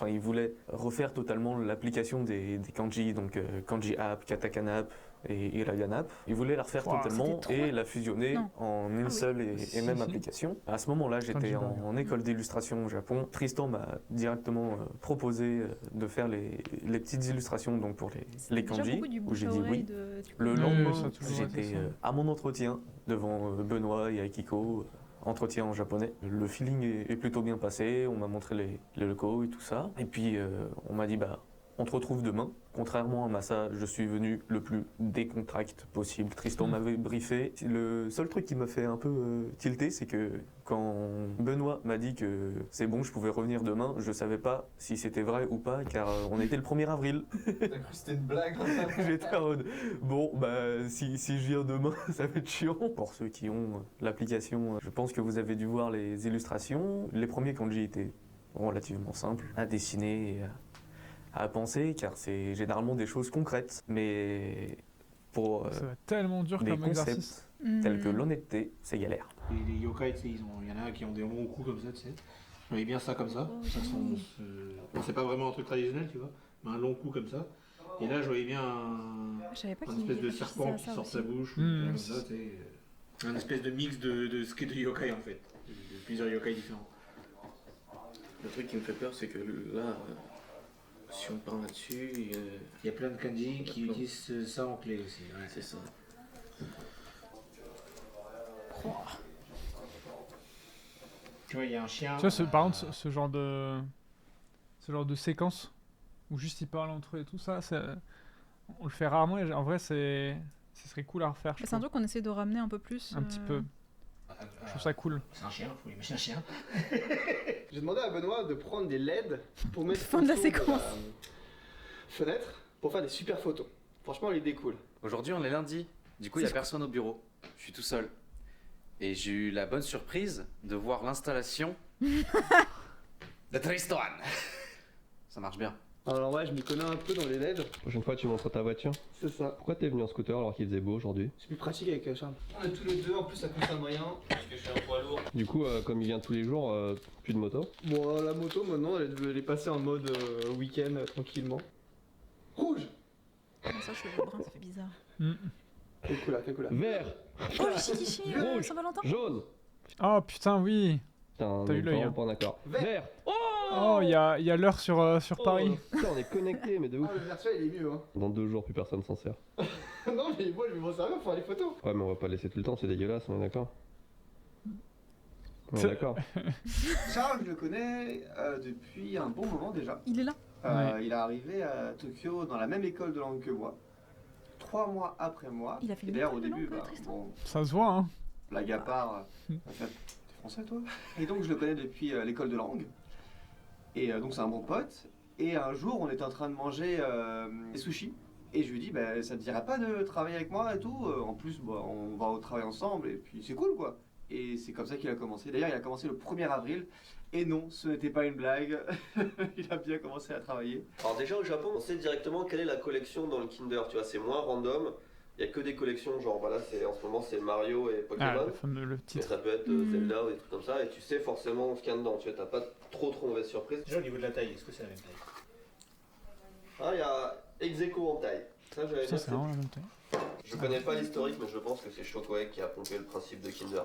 il voulait refaire totalement l'application des kanji, donc kanji app, katakana app et hiragana app. Il voulait la refaire Wow, totalement c'était trop et la fusionner Non. en une seule et même application. À ce moment-là, j'étais Kanji en école d'illustration au Japon. Tristan m'a directement proposé de faire les petites illustrations donc pour les Déjà kanji, beaucoup du où j'ai bouche à dit oreille oui. de- du Le coup. lendemain, ça a toujours été j'étais ça. à mon entretien devant Benoît et Akiko, entretien en japonais. Le feeling est plutôt bien passé, on m'a montré les locaux et tout ça. Et puis on m'a dit on te retrouve demain. Contrairement à Massa, je suis venu le plus décontracté possible. Tristan m'avait briefé. Le seul truc qui m'a fait un peu tilter, c'est que quand Benoît m'a dit que c'est bon, je pouvais revenir demain, je savais pas si c'était vrai ou pas, car on était le 1er avril. T'as cru que c'était une blague? J'étais en mode, bon, si je viens demain, ça va être chiant. Pour ceux qui ont l'application, je pense que vous avez dû voir les illustrations. Les premiers kanji étaient relativement simples à dessiner et à penser, car c'est généralement des choses concrètes. Mais pour Ça va être tellement dur des comme concepts exercice. tels que l'honnêteté, c'est galère. Les yokai, tu sais, il y en a qui ont des longs coups comme ça, tu sais. Je voyais bien ça comme ça. Ça bon, c'est pas vraiment un truc traditionnel, tu vois, mais un long cou comme ça. Et là, je voyais bien Je savais pas un qu'il espèce de réfléchissait serpent à qui ça sort de aussi. sa bouche, ou Mmh. comme ça, tu sais. Un espèce de mix de yokai en fait, de plusieurs yokai différents. Le truc qui me fait peur, c'est que là, si on parle là-dessus, Il y a plein de kanji qui utilisent ça en clé aussi. Ouais. c'est ça. Tu vois, il y a un chien. Tu vois, par contre, ce genre de séquence où juste ils parlent entre eux et tout ça, on le fait rarement et en vrai, ce serait cool à refaire. je C'est un trouve. truc qu'on essaie de ramener un peu plus. Un petit peu. Je trouve ça cool. C'est un chien, faut imaginer un chien. J'ai demandé à Benoît de prendre des LED pour mettre Fin de la autour séquence. fenêtre pour faire des super photos. Franchement, l'idée est cool. Aujourd'hui, on est lundi. Du coup, il n'y a personne au bureau. Je suis tout seul. Et j'ai eu la bonne surprise de voir l'installation de Tristan. Ça marche bien. Alors ouais, je m'y connais un peu dans les LED. Prochaine fois, tu montres ta voiture. C'est ça. Pourquoi t'es venu en scooter alors qu'il faisait beau aujourd'hui? C'est plus pratique avec Charles. On est tous les deux, en plus ça consomme rien. Parce que je suis un poids lourd. Du coup, comme il vient tous les jours, plus de moto? Bon, la moto maintenant, elle est passée en mode week-end tranquillement. Rouge. Comment ça, cheveux bruns, ça fait bizarre. Quelle couleur? Vert. Oh, Chichi, Saint-Valentin. Jaune. Oh putain, oui. Putain, T'as eu l'œil, hein. Pas d'accord. Vert. Oh, il y a l'heure sur Paris. Putain, on est connectés, mais de ouf. Ah, le virtuel il est mieux, hein. Dans 2 jours, plus personne s'en sert. Non, mais moi je vais m'en servir pour faire les photos. Ouais, mais on va pas laisser tout le temps, c'est dégueulasse, on est d'accord? On est d'accord. Charles, je le connais depuis un bon moment déjà. Il est là. Il est arrivé à Tokyo dans la même école de langue que moi. 3 mois après moi. Il a fait Et une d'ailleurs au école de début, langue, Tristan. bon, Ça se voit, hein. blague à part, t'es français toi? Et donc je le connais depuis l'école de langue. Et donc c'est un bon pote. Et un jour on était en train de manger des sushis. Et je lui dis, bah, ça te dirait pas de travailler avec moi et tout? En plus, bah, on va au travail ensemble et puis c'est cool quoi. Et c'est comme ça qu'il a commencé. D'ailleurs, il a commencé le 1er avril. Et non, ce n'était pas une blague. Il a bien commencé à travailler. Alors déjà au Japon, on sait directement quelle est la collection dans le Kinder, tu vois, c'est moins random. Il y a que des collections, genre voilà, en ce moment c'est Mario et Pokémon. Le Mais ça peut être Zelda ou des trucs comme ça, et tu sais forcément ce qu'il y a dedans, tu vois, t'as pas trop mauvaise surprise. Déjà au niveau de la taille, est-ce que c'est la même taille? Ah, il y a ex-aequo en taille. Ça, j'avais Ça, c'est vraiment la même taille. Je connais pas l'historique, mais je pense que c'est Shockwave qui a pompé le principe de Kinder.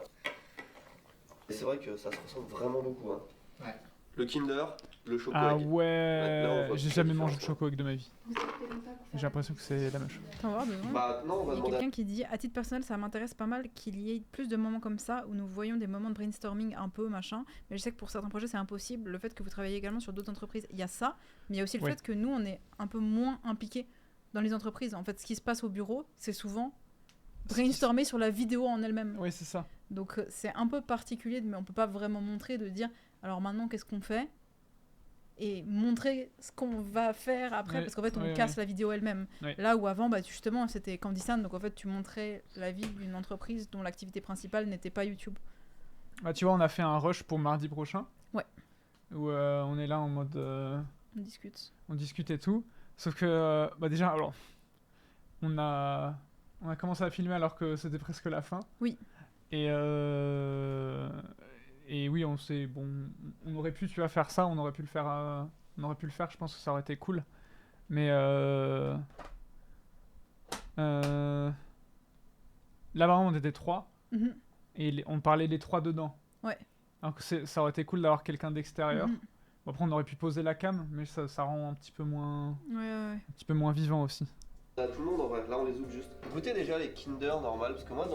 Et c'est vrai que ça se ressemble vraiment beaucoup. Hein. Ouais. Le Kinder, le Choco Ah Egg. ouais, Maintenant, j'ai jamais mangé de Choco Egg de ma vie. J'ai l'impression que c'est la même chose. Attends, voir, deux secondes. Bah non, on va Il y a demander quelqu'un qui dit, à titre personnel, ça m'intéresse pas mal qu'il y ait plus de moments comme ça où nous voyons des moments de brainstorming un peu machin. Mais je sais que pour certains projets c'est impossible. Le fait que vous travaillez également sur d'autres entreprises, il y a ça. Mais il y a aussi le Oui. fait que nous on est un peu moins impliqués dans les entreprises. En fait, ce qui se passe au bureau, c'est souvent brainstormer sur la vidéo en elle-même. Oui, c'est ça. Donc c'est un peu particulier, mais on peut pas vraiment montrer, de dire alors maintenant qu'est-ce qu'on fait et montrer ce qu'on va faire après, Oui, parce qu'en fait on oui, casse oui. la vidéo elle-même. Oui. Là où avant, bah, justement, c'était Candysan, donc en fait tu montrais la vie d'une entreprise dont l'activité principale n'était pas YouTube. Bah, tu vois, on a fait un rush pour mardi prochain. Ouais. Où on est là en mode. On discute. On discute et tout. Sauf que, bah déjà, alors, on a commencé à filmer alors que c'était presque la fin. Oui. Et oui, on s'est, bon, on aurait pu, tu vois, faire ça, on aurait pu le faire, je pense que ça aurait été cool. Mais là, vraiment, on était 3. Mhm. Et on parlait les 3 dedans. Ouais. Alors que ça aurait été cool d'avoir quelqu'un d'extérieur. Mhm. Bon, après, on aurait pu poser la cam, mais ça rend un petit peu moins Ouais. un petit peu moins vivant aussi. À tout le monde en vrai, là on les ouvre juste. Goûtez déjà les Kinder normal, parce que moi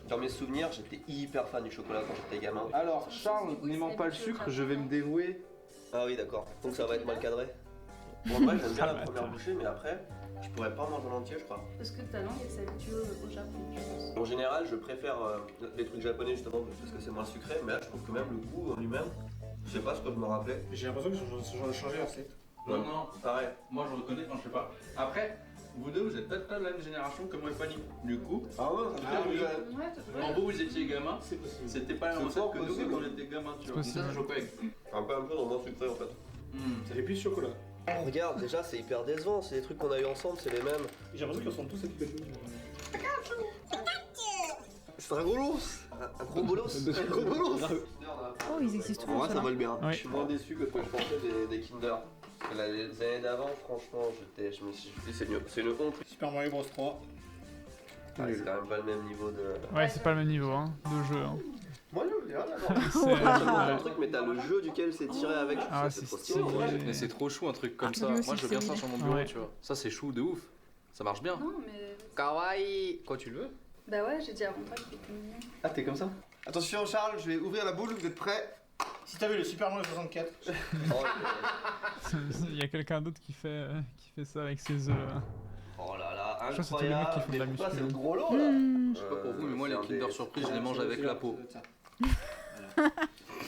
dans mes souvenirs j'étais hyper fan du chocolat quand j'étais gamin. Alors, Charles, n'aimant pas le sucre, je vais me dévouer. Ah oui d'accord, donc ça va être mal cadré. Bon, en vrai j'aime bien la première bouchée, mais après je pourrais pas en manger en entier je crois. Parce que ta langue elle s'habitue au Japon, je pense. En général je préfère les trucs japonais justement parce que c'est moins sucré, mais là je trouve que même le goût en lui-même, je sais pas ce que je me rappelais. J'ai l'impression qu'ils ont changé la recette. Non, pareil. Moi je reconnais quand je sais pas. Après, vous deux vous êtes peut-être pas de la même génération que moi et Fanny. Du coup, ah ouais, oui. Ouais, Quand vous étiez gamin, c'est possible. c'était pas la même C'est recette fort que nous possible. quand on était gamin, tu vois. C'est Ça, c'est Choco Egg. Un peu dans moins sucré en fait. Ça fait plus chocolat. Oh, regarde, déjà c'est hyper décevant, c'est des trucs qu'on a eu ensemble, c'est les mêmes. J'ai l'impression qu'ils ressemblent tous à Pikachu. C'est un gros bolos. Un gros bolos. Un gros bolos. Oh, ils existent En vrai, tous. ça vole bien. Oui. Je suis moins déçu que ce que je pensais des Kinder. Parce que les années d'avant, franchement, je me suis dit c'est mieux. C'est une honte. Super Mario Bros 3. Ah, c'est quand même pas le même niveau de. Ouais, c'est pas le même niveau hein, de jeu. Hein. Moi, je veux C'est un truc, mais t'as le jeu duquel c'est tiré avec. Ah, c'est c'est trop stylé. stylé. Mais c'est trop chou un truc comme ça. lui aussi, Moi je veux bien ça c'est sur mon bureau, ouais. tu vois. Ça c'est chou de ouf. Ça marche bien. Non, mais. Kawaii. Quand tu le veux. Bah ouais, j'ai dit avant toi qu'il était mignon. Ah, t'es comme ça? Attention Charles, je vais ouvrir la boule, vous êtes prêts? Si t'as vu le Super Mario 64, Il y a quelqu'un d'autre qui fait ça avec ses œufs. Oh là là, Je crois que c'est tous les mecs qui font de la incroyable. Mais pourquoi muscu, c'est le hein. gros lot là? Je sais pas pour vous, mais moi les Kinder Surprise, je les mange avec la peau.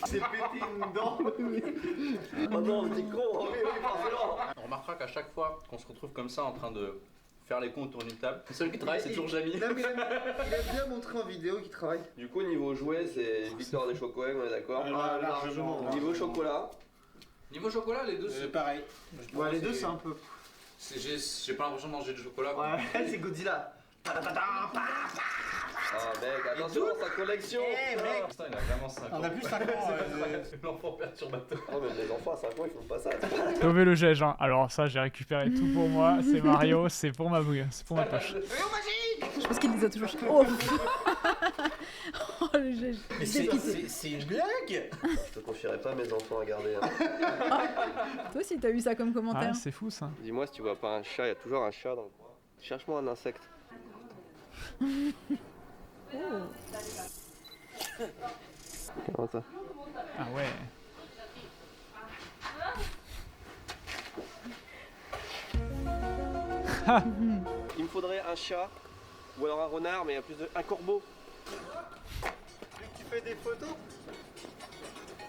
C'est pété une dent. Oh non, t'es con. Oh oui, forcément. On remarquera qu'à chaque fois qu'on se retrouve comme ça en train de faire les cons autour d'une table, le seul qui travaille c'est toujours Jamie. Non, mais il a bien montré en vidéo qu'il travaille. Du coup, niveau jouet, c'est victoire des Choco Egg, on est d'accord? Ah, largement. Niveau chocolat, Niveau chocolat, les deux c'est pareil. Ouais, les deux c'est un peu. J'ai pas l'impression de manger du chocolat. Quoi. Ouais, c'est Godzilla. Ah mec, attention, sa collection. Mec. Putain, il a vraiment 5 ans. On a plus 5 ans. C'est l'enfant perturbateur. Non mais les enfants à 5 ans ils font pas ça. Sauver le gège, hein. Alors ça, j'ai récupéré tout pour moi. C'est Mario, c'est pour ma bouille, c'est pour ma poche. Je pense qu'il les a toujours. Oh, oh le gège. Mais c'est une blague. Je te confierai pas mes enfants à garder. Hein. Toi aussi, t'as eu ça comme commentaire. Ah, c'est fou ça. Dis-moi si tu vois pas un chat, il y a toujours un chat dans le coin. Cherche-moi un insecte. Comment ça? Ah ouais. Il me faudrait un chat ou alors un renard, mais il y a plus de un corbeau. Tu fais des photos.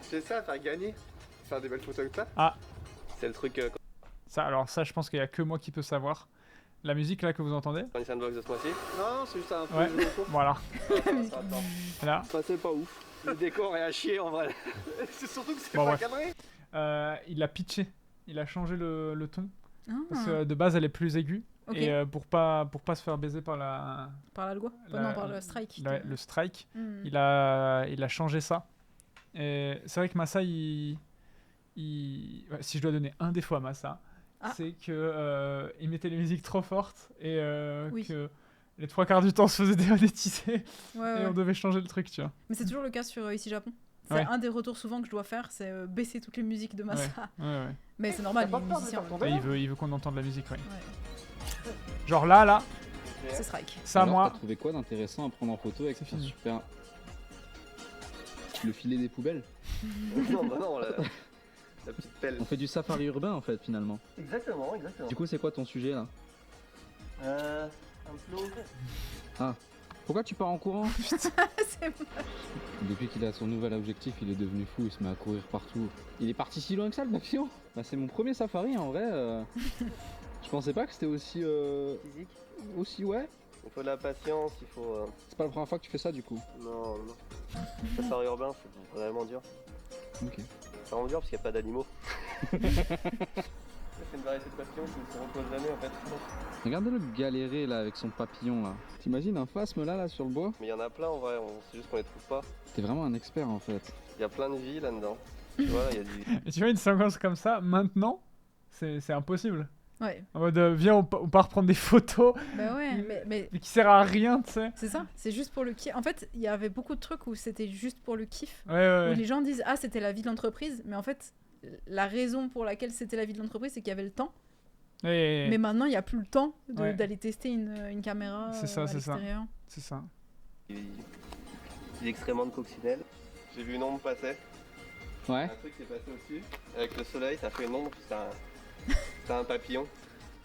C'est ça, faire gagner. Faire des belles photos avec ça. Ah. C'est le truc. Ça, alors ça, je pense qu'il y a que moi qui peux savoir. La musique là que vous entendez. Quand Nissan Box de ce mois-ci. Non, c'est juste un peu. Ouais. Voilà. Attends. Là. Ça c'est pas ouf. Le décor est à chier en vrai. C'est surtout que c'est Bon, pas bref. cadré. Il a pitché. Il a changé le ton. Ah. Parce que de base, elle est plus aiguë. Ok. Et pour pas se faire baiser par la. Par la loi non, par le strike. Le strike. Hmm. Il a changé ça. Et c'est vrai que Massa, ouais, si je dois donner un défaut à Massa, c'est que il mettait les musiques trop fortes et que les 3/4 du temps se faisait démonétiser. Ouais, et on devait changer le truc, tu vois. Mais c'est toujours le cas sur Ici Japon. C'est Ouais. un des retours souvent que je dois faire, c'est baisser toutes les musiques de Massa. Ouais. Mais c'est normal, il est musicien. Et il veut qu'on entende la musique, ouais. Genre là. C'est strike. Ça, Alors, moi. T'as trouvé quoi d'intéressant à prendre en photo avec fini. super. Le filet des poubelles? Non, bah non, la petite pelle. On fait du safari urbain en fait finalement. Exactement. Du coup, c'est quoi ton sujet là? Un flot. Ah. Pourquoi tu pars en courant? C'est Depuis qu'il a son nouvel objectif, il est devenu fou, il se met à courir partout. Il est parti si loin que ça le papillon? Bah c'est mon premier safari en vrai. Je pensais pas que c'était aussi... Physique. Aussi ouais. Il faut de la patience, il faut... C'est pas la première fois que tu fais ça du coup? Non. Safari urbain, c'est vraiment dur. Ok. C'est vraiment dur parce qu'il n'y a pas d'animaux. C'est une variété de papillons qui ne se repose jamais en fait. Regardez-le galérer là avec son papillon là. T'imagines un phasme là sur le bois? Mais il y en a plein en vrai, c'est juste qu'on les trouve pas. T'es vraiment un expert en fait. Il y a plein de vie là-dedans. Tu vois, il y a du... Et tu vois, une séquence comme ça, maintenant, c'est impossible. Ouais. En mode, viens, on part prendre des photos. Bah ouais, mais qui sert à rien, tu sais. c'est ça, c'est juste pour le kiff. En fait, il y avait beaucoup de trucs où c'était juste pour le kiff. Ouais. Où les gens disent, ah, c'était la vie de l'entreprise. Mais en fait, la raison pour laquelle c'était la vie de l'entreprise, c'est qu'il y avait le temps. Mais maintenant, il n'y a plus le temps d'aller tester une caméra c'est ça, à c'est ça. l'extérieur. C'est ça. Il est extrêmement de coccinelle. J'ai vu une ombre passer. Ouais. Un truc qui est passé au-dessus. Avec le soleil, ça fait une ombre, c'est un papillon.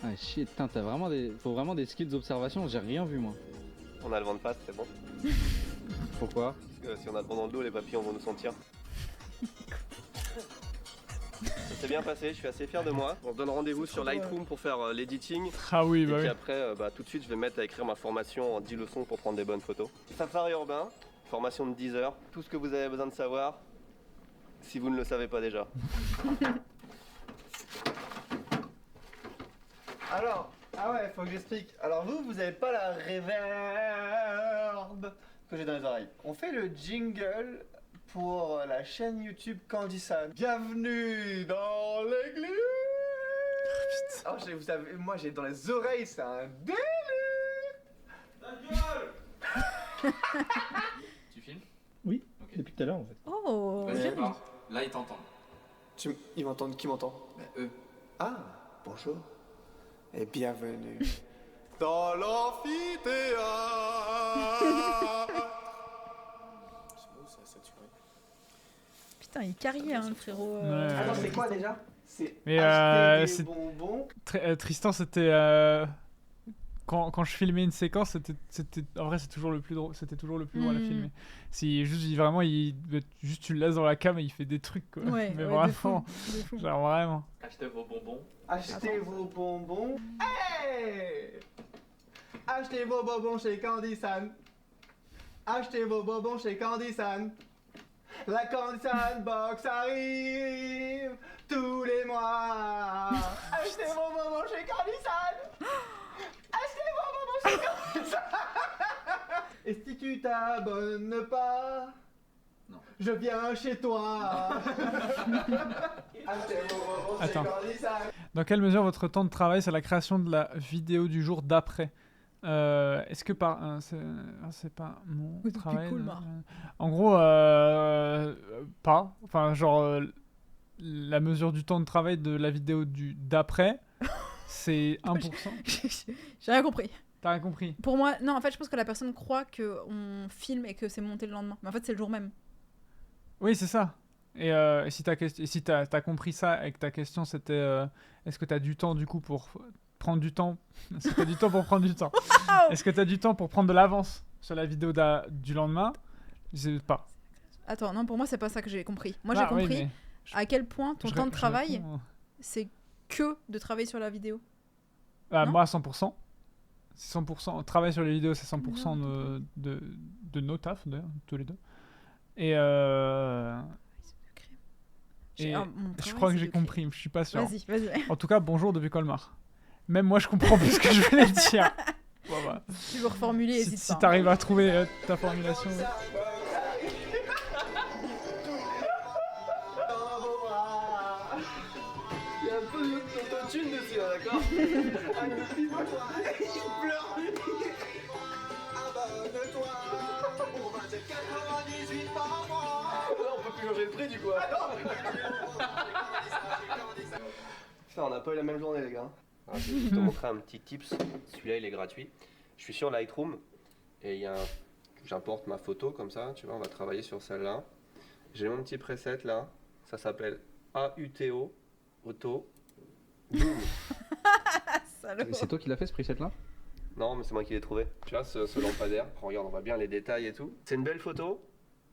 Ah shit, putain, faut vraiment des skills d'observation, j'ai rien vu moi. On a le vent de face, c'est bon. Pourquoi? Parce que si on a le vent dans le dos, les papillons vont nous sentir. Ça s'est bien passé, je suis assez fier de moi. On se donne rendez-vous sur Lightroom pour faire l'editing. Ah oui, bah et puis oui. après, tout de suite, je vais me mettre à écrire ma formation en 10 leçons pour prendre des bonnes photos. Safari urbain, formation de 10 heures. Tout ce que vous avez besoin de savoir, si vous ne le savez pas déjà. Alors, ah ouais, faut que j'explique. Alors vous avez pas la reverb que j'ai dans les oreilles. On fait le jingle pour la chaîne YouTube Candy-san. Bienvenue dans l'église. Oh, vous savez, moi j'ai dans les oreilles, c'est un délire. Ta gueule. Tu filmes? Oui, depuis tout à l'heure en fait. Oh, Vas-y, joli. parle. Là, ils t'entendent. Ils m'entendent, qui m'entend? Eux. Ah, bonjour. Et bienvenue dans l'amphithéâtre. C'est beau ça, saturé. Putain, il carrière, hein, le frérot. Attends, c'est quoi déjà? C'est Mais acheter des c'est- bonbons. Tristan, c'était quand je filmais une séquence, c'était en vrai c'est toujours le plus drôle, c'était toujours le plus drôle à filmer. Si juste juste tu le laisses dans la cam et il fait des trucs quoi. Ouais, mais ouais, vraiment, de fou. genre vraiment. Achetez vos bonbons. Achetez vos bonbons. Hey! Achetez vos bonbons chez Candy-san. Achetez vos bonbons chez Candy-san. La Candy-san box arrive. Tout tous les mois. Achetez vos bonbons chez Cornissan. Achetez vos bonbons chez Cornissan. Et si tu t'abonnes pas, non, je viens chez toi. Achetez vos bonbons chez Attends. Cornissan. Dans quelle mesure votre temps de travail, c'est la création de la vidéo du jour d'après? Est-ce que par... c'est pas mon Oui, donc travail. plus cool, Marc. En gros, pas. Enfin, genre, la mesure du temps de travail de la vidéo d'après, c'est 1%. J'ai rien compris. T'as rien compris? Pour moi, non, en fait, je pense que la personne croit qu'on filme et que c'est monté le lendemain. Mais en fait, c'est le jour même. Oui, c'est ça. Et si t'as compris ça et que ta question c'était est-ce que t'as du temps du coup pour prendre du temps? Est-ce que t'as du temps pour prendre du temps? Est-ce que t'as du temps pour prendre de l'avance sur la vidéo du lendemain? Je sais pas. Attends, non, pour moi, c'est pas ça que j'ai compris. Moi, Ah, j'ai oui, compris mais à quel point ton temps de je travail, réponds, c'est que de travailler sur la vidéo. Ah, Non moi, à 100%. C'est 100%. Travail sur les vidéos, c'est 100% de nos tafs, d'ailleurs, tous les deux. Et mon je travail, crois que c'est j'ai de créer. compris, je suis pas sûr. Vas-y. En tout cas, bonjour depuis Colmar. Même moi, je comprends plus ce que je voulais dire. Bon, bah. Si tu veux reformuler, hésite Si pas. t'arrives à trouver ta formulation. Oui. Il y a un peu d'autotune dessus, là, d'accord? Avec le petit mot, toi, il pleure. Abonne-toi, on va dire 98 par mois. Là, on peut plus changer le prix du coup. Putain, on n'a pas eu la même journée, les gars. Alors, je vais te montrer un petit tips. Celui-là, il est gratuit. Je suis sur Lightroom et j'importe ma photo comme ça. Tu vois, on va travailler sur celle-là. J'ai mon petit preset là. Ça s'appelle AUTO. Auto. Boom. C'est toi qui l'as fait ce preset là? Non, mais c'est moi qui l'ai trouvé. Tu vois, ce lampadaire. Regarde, on voit bien les détails et tout. C'est une belle photo,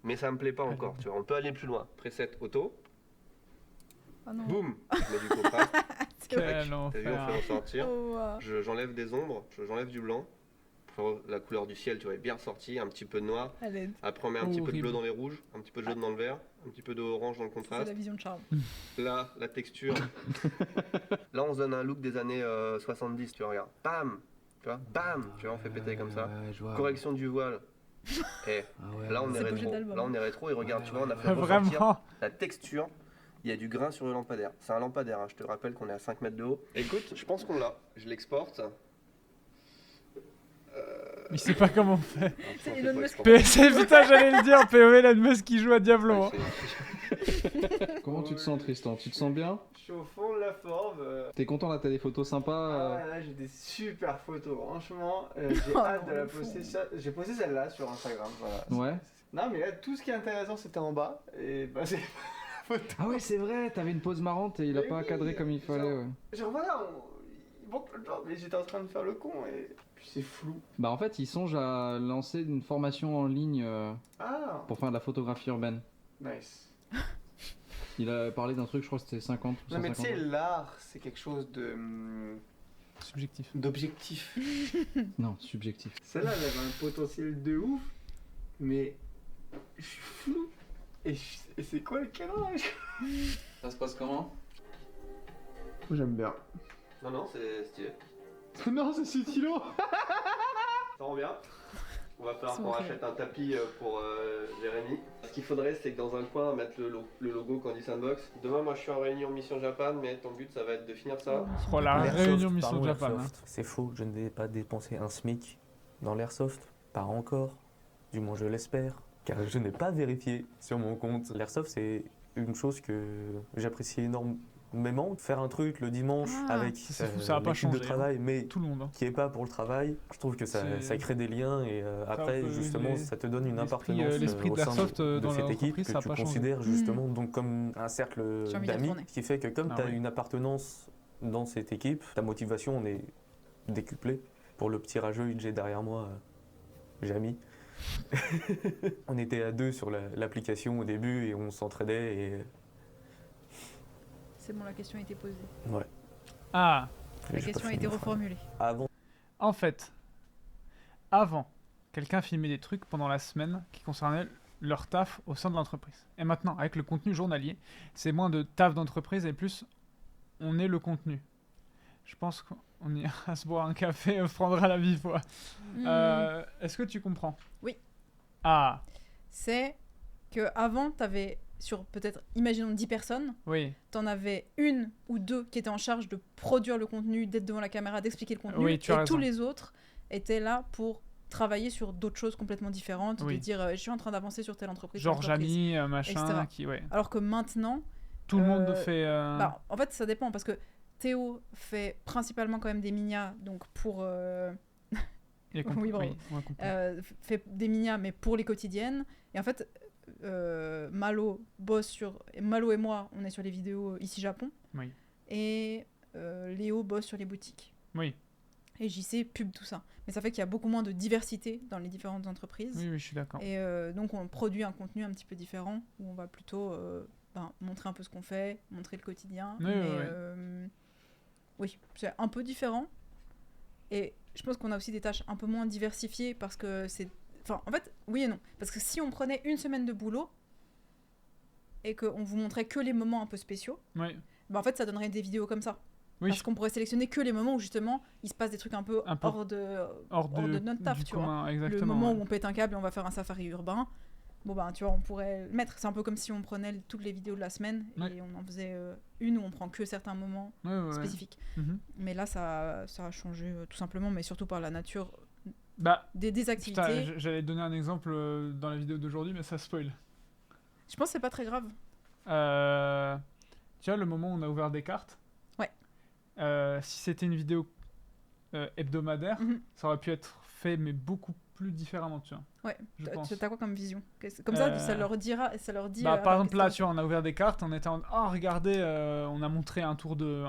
mais ça me plaît pas encore. Tu vois, on peut aller plus loin. Preset auto. Oh non. Boum. Je mets du contraste. Quel Tac. T'as vu, on fait en sortir. Oh, J'enlève des ombres, j'enlève du blanc. Pour la couleur du ciel, tu vois, est bien ressortie. Un petit peu de noir. Allez. Après, on met un petit peu de Horrible. bleu dans les rouges, un petit peu de jaune dans le vert, un petit peu d'orange dans le C'est contraste. la vision de charme. Là, la texture. Là, on se donne un look des années 70, tu vois, regarde. Bam. Tu vois, bam. Tu vois, on fait péter comme ça. Correction du voile. Et là, on est C'est obligé rétro. d'album. Là, on est rétro et regarde, tu vois, on a fait ressortir Vraiment. la texture. Il y a du grain sur le lampadaire. C'est un lampadaire, hein. Je te rappelle qu'on est à 5 mètres de haut. Écoute, je pense qu'on l'a. Je l'exporte. Il sait pas comment on fait. C'est Elon Musk. PSL, putain, j'allais le dire. PO Elon Musk qui joue à Diablo. Hein. Comment tu te sens, Tristan? Tu te sens bien? Je suis au fond de la forme. T'es content là? T'as des photos sympas? Ah, là, j'ai des super photos, franchement. J'ai Oh, hâte de non, la le fond. poster. J'ai posté celle-là sur Instagram. Voilà. Ouais. Non, mais là, tout ce qui est intéressant, c'était en bas. Et bah, c'est la photo. Ah ouais, c'est vrai, t'avais une pose marrante et il a Mais pas oui, cadré comme il fallait, ouais. Genre, voilà, il montre le genre, mais j'étais en train de faire le con et puis c'est flou. Bah en fait, il songe à lancer une formation en ligne Ah, pour faire de la photographie urbaine. nice. Il a parlé d'un truc, je crois que c'était 50 ou Non, mais tu 150. sais, l'art, c'est quelque chose de. Subjectif. D'objectif. Non, subjectif. Celle-là, elle avait un potentiel de ouf, mais je suis flou. Et c'est quoi le cadrage? Ça se passe comment? J'aime bien. Non, non, c'est stylé. Non, c'est stylo. Ça rend bien. On va falloir Ils sont qu'on horribles. rachète un tapis pour Jérémy. Ce qu'il faudrait, c'est que dans un coin, mettre le logo Candy Sandbox. Demain, moi, je suis en réunion Mission Japan, mais ton but, ça va être de finir ça. Oh, la L'airsoft, réunion Mission pardon, Japan. l'airsoft. hein. C'est faux, je n'ai pas dépensé un SMIC dans l'airsoft. Pas encore. Du moins, je l'espère. Car je n'ai pas vérifié sur mon compte. L'airsoft, c'est une chose que j'apprécie énormément. Faire un truc le dimanche Ah, avec ça a pas l'équipe de changé, travail, mais Tout le monde. hein. qui est pas pour le travail, je trouve que ça C'est- crée des liens et après, un peu justement, ça te donne une l'esprit, appartenance l'esprit de au sein l'airsoft, de dans cette leur équipe entreprise, que ça a tu pas changé. considères justement donc comme un cercle J'ai envie d'y d'amis, retourner. ce qui fait que comme Ah tu as oui. une appartenance dans cette équipe, ta motivation en est décuplée. Pour le petit rageux, j'ai derrière moi Jamy. On était à deux sur l'application au début et on s'entraidait et C'est bon, la question a été posée. ouais. Ah, La J'ai pas question a fait été de phrase. reformulée. Avant, en fait, avant, quelqu'un filmait des trucs pendant la semaine qui concernaient leur taf au sein de l'entreprise. Et maintenant, avec le contenu journalier, c'est moins de taf d'entreprise et plus on est le contenu. Je pense qu'on est à se boire un café, on se prendra la vie, quoi. Est-ce que tu comprends? Oui. Ah. C'est que avant, t'avais sur peut-être, imaginons 10 personnes, Oui. t'en avais une ou deux qui étaient en charge de produire le contenu, d'être devant la caméra, d'expliquer le contenu, Oui, tu as et raison. tous les autres étaient là pour travailler sur d'autres choses complètement différentes, Oui. de dire je suis en train d'avancer sur telle entreprise, Genre telle entreprise, Jamie, machin, etc. qui, ouais. Alors que maintenant... Tout le monde fait... Bah, en fait, ça dépend, parce que Théo fait principalement quand même des mignas, donc pour... Il a compris, oui, bravo. oui, on a compris. Fait des mignas, mais pour les quotidiennes. Et en fait, Malo et moi, on est sur les vidéos ici Japon. Oui. Et Léo bosse sur les boutiques. Oui. Et JC pub tout ça. Mais ça fait qu'il y a beaucoup moins de diversité dans les différentes entreprises. Oui, je suis d'accord. Et donc, on produit un contenu un petit peu différent, où on va plutôt montrer un peu ce qu'on fait, montrer le quotidien. Oui, mais oui, c'est un peu différent. Et je pense qu'on a aussi des tâches un peu moins diversifiées parce que c'est... Enfin, en fait, oui et non. Parce que si on prenait une semaine de boulot et qu'on vous montrait que les moments un peu spéciaux, Oui. bah en fait, ça donnerait des vidéos comme ça. Oui. Parce qu'on pourrait sélectionner que les moments où justement il se passe des trucs un peu hors de notre taf, du tu commun, vois. exactement, Le moment ouais. où on pète un câble et on va faire un safari urbain, bon ben tu vois, on pourrait le mettre. C'est un peu comme si on prenait toutes les vidéos de la semaine et on en faisait une où on prend que certains moments spécifiques. Mhm. Mais là, ça a changé tout simplement, mais surtout par la nature des activités. Putain, j'allais donner un exemple dans la vidéo d'aujourd'hui, mais ça spoil. Je pense que c'est pas très grave. Tu vois, le moment où on a ouvert des cartes, ouais. Si c'était une vidéo hebdomadaire, ça aurait pu être fait, mais beaucoup plus différemment, tu vois. Ouais, je t'as quoi comme vision? Comme ça, ça leur dit... Par exemple, là, tu vois, on a ouvert des cartes, on était en... Oh, regardez, on a montré un tour de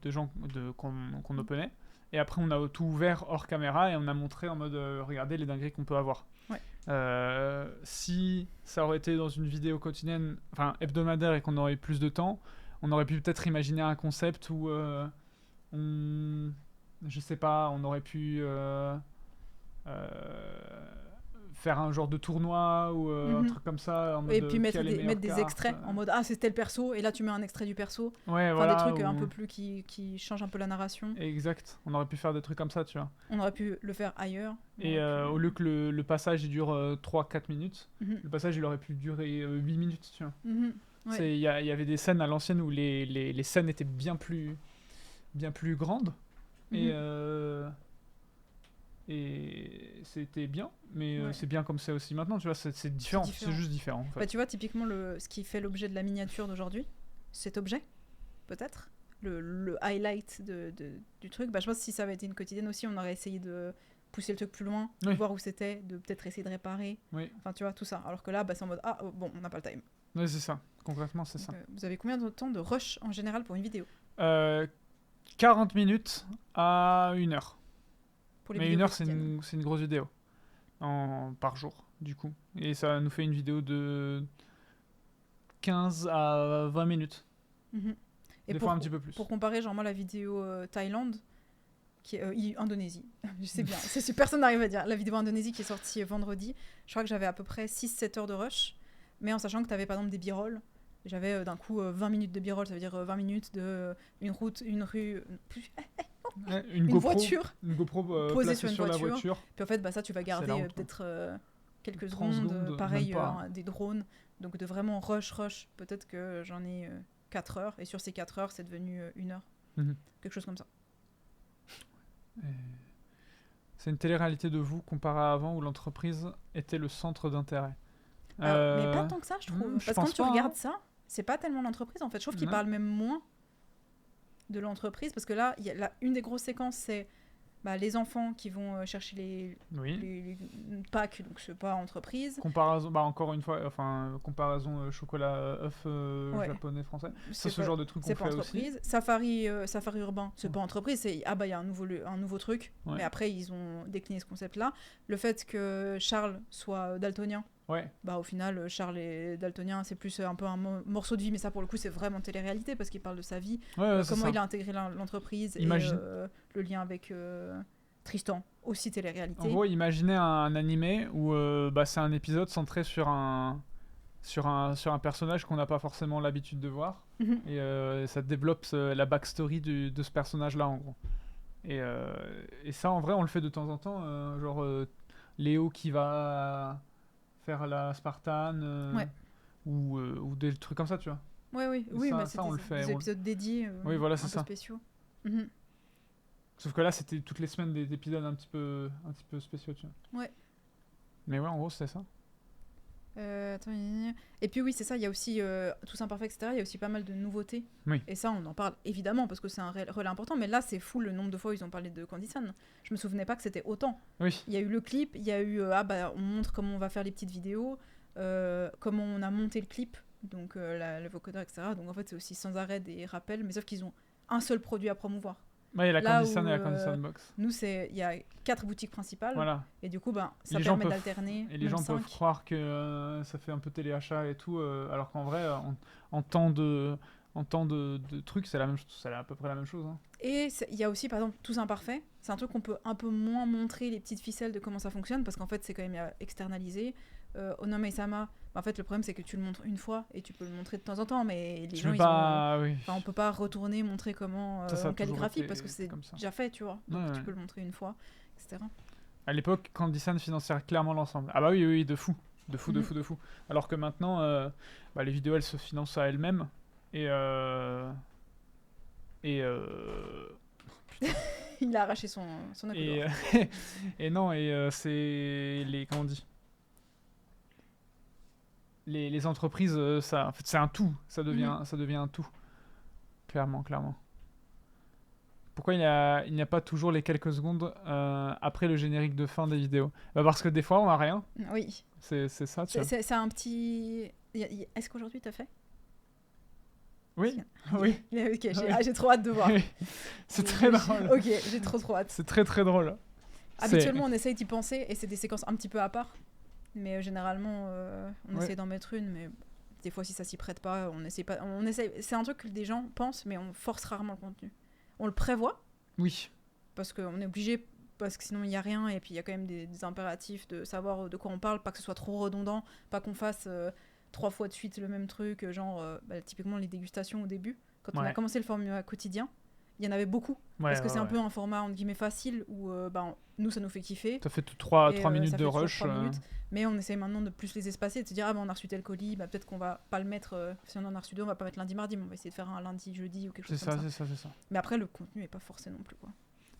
gens qu'on openait. Et après, on a tout ouvert hors caméra et on a montré en mode, regardez les dingueries qu'on peut avoir. Ouais. Si ça aurait été dans une vidéo quotidienne, enfin hebdomadaire, et qu'on aurait eu plus de temps, on aurait pu peut-être imaginer un concept où je sais pas, on aurait pu faire un genre de tournoi ou un truc comme ça en mode et puis mettre qui a les des meilleures extraits cartes. en mode c'est tel perso et là tu mets un extrait du perso. Ouais, enfin, voilà, des trucs un ou- peu plus qui changent un peu la narration. Exact, on aurait pu faire des trucs comme ça, tu vois. On aurait pu le faire ailleurs. Et au lieu que le passage il dure 3-4 minutes, Mhm. le passage il aurait pu durer 8 minutes, tu vois. Mhm, ouais. Il y avait des scènes à l'ancienne où les scènes étaient bien plus grandes. Et c'était bien, mais Ouais. c'est bien comme c'est aussi maintenant, tu vois, c'est différent, c'est juste différent. En fait. Bah, tu vois, typiquement, ce qui fait l'objet de la miniature d'aujourd'hui, cet objet, peut-être, le highlight du truc, bah, je pense que si ça avait été une quotidienne aussi, on aurait essayé de pousser le truc plus loin, de Oui. voir où c'était, de peut-être essayer de réparer. Oui. Enfin, tu vois, tout ça. Alors que là, bah, c'est en mode, bon, on n'a pas le time. Ouais, c'est ça, concrètement, c'est ça. Vous avez combien de temps de rush en général pour une vidéo? 40 minutes à 1 heure. Pour les Mais vidéos 1 heure, c'est quotidiennes. une grosse vidéo par jour, du coup. Et ça nous fait une vidéo de 15 à 20 minutes. Mhm. Et Des fois un petit peu plus. Pour comparer, genre moi, la vidéo Thaïlande, qui est Indonésie, je sais bien, personne n'arrive à dire. La vidéo Indonésie qui est sortie vendredi, je crois que j'avais à peu près 6-7 heures de rush, mais en sachant que tu avais par exemple des b-rolls. J'avais d'un coup 20 minutes de b-roll, ça veut dire 20 minutes de une route, une rue, une GoPro, voiture une GoPro posée placée sur une la voiture. voiture. Puis en fait, ça tu vas garder la route, peut-être quelques 30 secondes, secondes, pareil, même pas. des drones. Donc de vraiment rush, peut-être que j'en ai 4 heures, et sur ces 4 heures, c'est devenu 1 heure. Mhm. Quelque chose comme ça. C'est une télé-réalité de vous comparé à avant où l'entreprise était le centre d'intérêt. Mais pas tant que ça, je trouve. je Parce que pense quand tu pas, regardes ça, c'est pas tellement l'entreprise en fait. Je trouve qu'ils Non. parlent même moins de l'entreprise parce que là, une des grosses séquences, c'est les enfants qui vont chercher les packs, donc c'est pas entreprise. Comparaison, encore une fois, comparaison chocolat œuf japonais français. C'est ce pas- genre de truc qu'on c'est fait pas aussi. entreprise. Safari urbain, c'est pas entreprise, c'est il y a un nouveau truc. Ouais. Mais après ils ont décliné ce concept-là. Le fait que Charles soit daltonien. Ouais. Au final, Charles est daltonien, c'est plus un peu un morceau de vie, mais ça pour le coup c'est vraiment télé-réalité parce qu'il parle de sa vie, Ouais, c'est comment ça. il a intégré l'entreprise Imagine- et le lien avec Tristan, aussi télé-réalité. En gros, imaginez un animé où c'est un épisode centré sur sur un personnage qu'on n'a pas forcément l'habitude de voir. Mhm. Et ça développe la backstory de ce personnage-là, en gros. Et ça, en vrai, on le fait de temps en temps. Genre, Léo qui va faire la Spartane, Ouais. ou des trucs comme ça, tu vois. Oui, Et oui, ça, mais ça, c'est on le des, fait, des épisodes dédiés, Oui, voilà, un c'est peu ça. spéciaux. Mhm. Sauf que là, c'était toutes les semaines des épisodes un petit peu spéciaux, tu vois. Ouais. Mais ouais, en gros, c'était ça. Attends, et puis oui, c'est ça, il y a aussi Tous Imparfaits, etc. Il y a aussi pas mal de nouveautés. Oui. Et ça, on en parle évidemment parce que c'est un relais important. Mais là, c'est fou le nombre de fois où ils ont parlé de Candy Sun. Je me souvenais pas que c'était autant. Oui. Il y a eu le clip, il y a eu on montre comment on va faire les petites vidéos, comment on a monté le clip, donc le vocodeur, etc. Donc en fait, c'est aussi sans arrêt des rappels, mais sauf qu'ils ont un seul produit à promouvoir. Ouais, il y a la Là Candy Sun où, et la Candy Sun Box. Nous, il y a 4 boutiques principales. Voilà. Et du coup, ça Les gens permet peuvent- d'alterner. Et les même gens peuvent 5. croire que ça fait un peu téléachat et tout, alors qu'en vrai, en temps de trucs, c'est la même, c'est à peu près la même chose. Hein. Et il y a aussi, par exemple, Tous Imparfaits. C'est un truc qu'on peut un peu moins montrer les petites ficelles de comment ça fonctionne, parce qu'en fait, c'est quand même externalisé. Onome et Sama, en fait, le problème, c'est que tu le montres une fois et tu peux le montrer de temps en temps, mais les Tu gens, peux ils pas- ont... oui. Enfin, on peut pas retourner, montrer comment Ça a en toujours calligraphie, été parce que c'est comme ça. déjà fait, tu vois. Donc, Ouais, tu ouais. peux le montrer une fois, etc. À l'époque, Candy Sun finançait clairement l'ensemble. Ah bah oui, oui, de fou. De fou, de Mhm. fou, de fou. Alors que maintenant, les vidéos, elles se financent à elles-mêmes. Il a arraché son Et, accoudoir. et non, c'est les... Comment on dit les entreprises, ça, en fait, c'est un tout. Ça devient un tout. Clairement, clairement. Pourquoi il n'y a pas toujours les quelques secondes après le générique de fin des vidéos? Parce que des fois, on a rien. Oui. C'est ça, tu vois. C'est un petit... Est-ce qu'aujourd'hui, t'as fait? Oui, oui. Ok, Oui. j'ai trop hâte de voir. Oui. C'est très drôle. Ok, j'ai trop hâte. C'est très très drôle. Habituellement, on essaye d'y penser et c'est des séquences un petit peu à part. Mais généralement, on Ouais. essaye d'en mettre une. Mais des fois, si ça s'y prête pas, on essaye pas. C'est un truc que des gens pensent, mais on force rarement le contenu. On le prévoit. Oui. Parce qu'on est obligé, parce que sinon il n'y a rien. Et puis il y a quand même des impératifs de savoir de quoi on parle, pas que ce soit trop redondant, pas qu'on fasse 3 fois de suite le même truc. Genre, typiquement les dégustations au début. Quand on a Ouais. commencé le format quotidien, il y en avait beaucoup. Ouais, parce que ouais, c'est un ouais. peu un format entre guillemets facile où nous ça nous fait kiffer. Ça fait 3 Et, minutes ça de fait toujours rush. 3 minutes. Mais on essaie maintenant de plus les espacer, de se dire on a reçu tel colis, peut-être qu'on va pas le mettre, si on en a reçu 2, on va pas mettre lundi mardi, mais on va essayer de faire un lundi jeudi ou quelque chose C'est comme ça, ça. c'est ça, c'est ça. Mais après le contenu est pas forcé non plus quoi.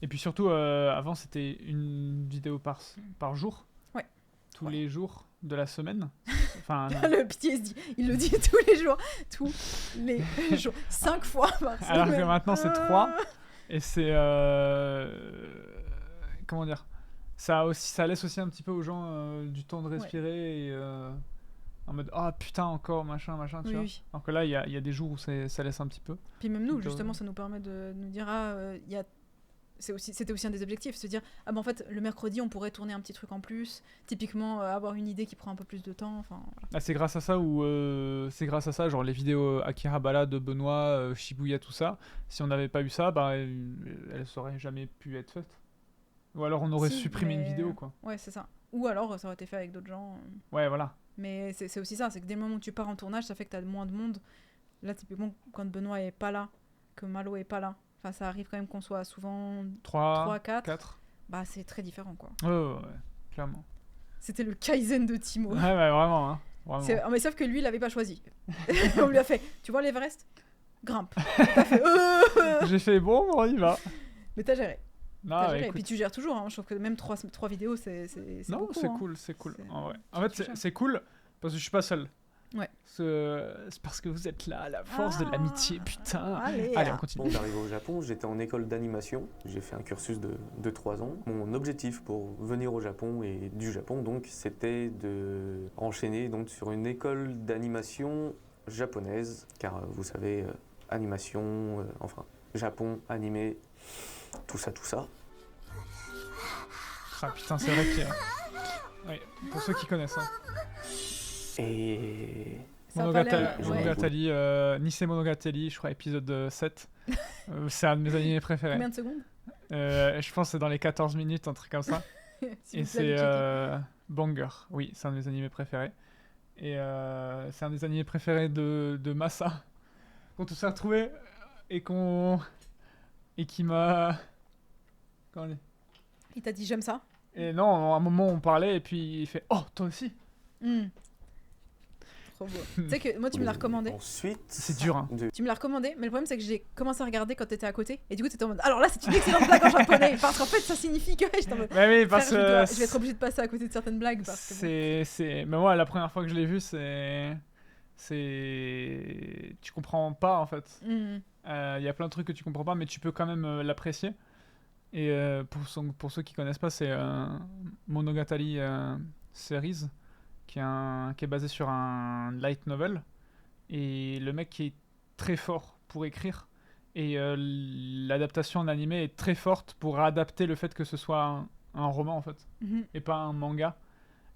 Et puis surtout, avant, c'était une vidéo par jour. Ouais. Tous les jours de la semaine. Enfin, Le PTSD, il le dit tous les jours, tous les jours, 5 fois par semaine. alors que maintenant, c'est 3. Et c'est... comment dire, ça laisse aussi un petit peu aux gens du temps de respirer et en mode ah putain encore machin tu Oui, vois. oui. Alors que là il y a des jours où ça laisse un petit peu. Puis même nous, Donc, justement, ça nous permet de nous dire c'était aussi un des objectifs, se dire en fait le mercredi on pourrait tourner un petit truc en plus, typiquement avoir une idée qui prend un peu plus de temps. Enfin, voilà. Ah, c'est grâce à ça genre les vidéos Akihabara de Benoît, Shibuya, tout ça. Si on n'avait pas eu ça, elles auraient jamais pu être faites. Ou alors on aurait Si, supprimé une mais- vidéo quoi. Ouais, c'est ça. Ou alors ça aurait été fait avec d'autres gens. Ouais, voilà. Mais c'est aussi ça, c'est que dès le moment où tu pars en tournage, ça fait que t'as moins de monde. Là, typiquement, quand Benoît est pas là, que Malo est pas là, enfin, ça arrive quand même qu'on soit souvent 3, 4. 4. Bah, c'est très différent, quoi. Ouais, clairement. C'était le Kaizen de Timo. Ouais, vraiment. Hein. Vraiment. Mais sauf que lui, il l'avait pas choisi. On lui a fait, tu vois l'Everest? Grimpe. T'as fait, J'ai fait bon, on y va. Mais t'as géré. Non, T'as ouais, géré. Et écoute. puis tu gères toujours, hein. Je trouve que même 3 vidéos, c'est Non, beaucoup, c'est hein. cool, c'est cool. C'est- En vrai. En fait, tu gères. c'est cool parce que je suis pas seul. Ouais. C'est parce que vous êtes là, la force de l'amitié, putain. Allez, on continue. Avant d'arriver au Japon, j'étais en école d'animation. J'ai fait un cursus de 3 ans. Mon objectif pour venir au Japon et du Japon, donc, c'était de enchaîner donc, sur une école d'animation japonaise. Car vous savez, animation, Japon, animé, tout ça. Ah putain, c'est vrai qu'il y a... Ouais, pour ceux qui connaissent. Hein. Et... Monogatari, Nisei Monogatari, je crois, épisode 7. C'est un de mes animés préférés. Combien de secondes? Je pense que c'est dans les 14 minutes, un truc comme ça. Si Et vous c'est l'avez checké. Banger. Oui, c'est un de mes animés préférés. Et c'est un des animés préférés de Massa. Quand on s'est retrouvés et qui m'a... Comment on dit ? Il t'a dit j'aime ça. Et non, à un moment on parlait et puis il fait « Oh, toi aussi !» Trop beau. Tu sais que moi tu me l'as recommandé. Ensuite, c'est dur. Hein. Tu me l'as recommandé, mais le problème c'est que j'ai commencé à regarder quand t'étais à côté et du coup t'étais en mode alors là c'est une excellente blague en japonais parce qu'en fait ça signifie que j'étais en mode oui, parce frère, je vais être obligé de passer à côté de certaines blagues parce que mais moi la première fois que je l'ai vu tu comprends pas en fait. Il y a plein de trucs que tu comprends pas mais tu peux quand même l'apprécier. Et pour ceux qui connaissent pas, c'est Monogatari Series qui est basé sur un light novel et le mec qui est très fort pour écrire et l'adaptation en animé est très forte pour adapter le fait que ce soit un roman en fait et pas un manga.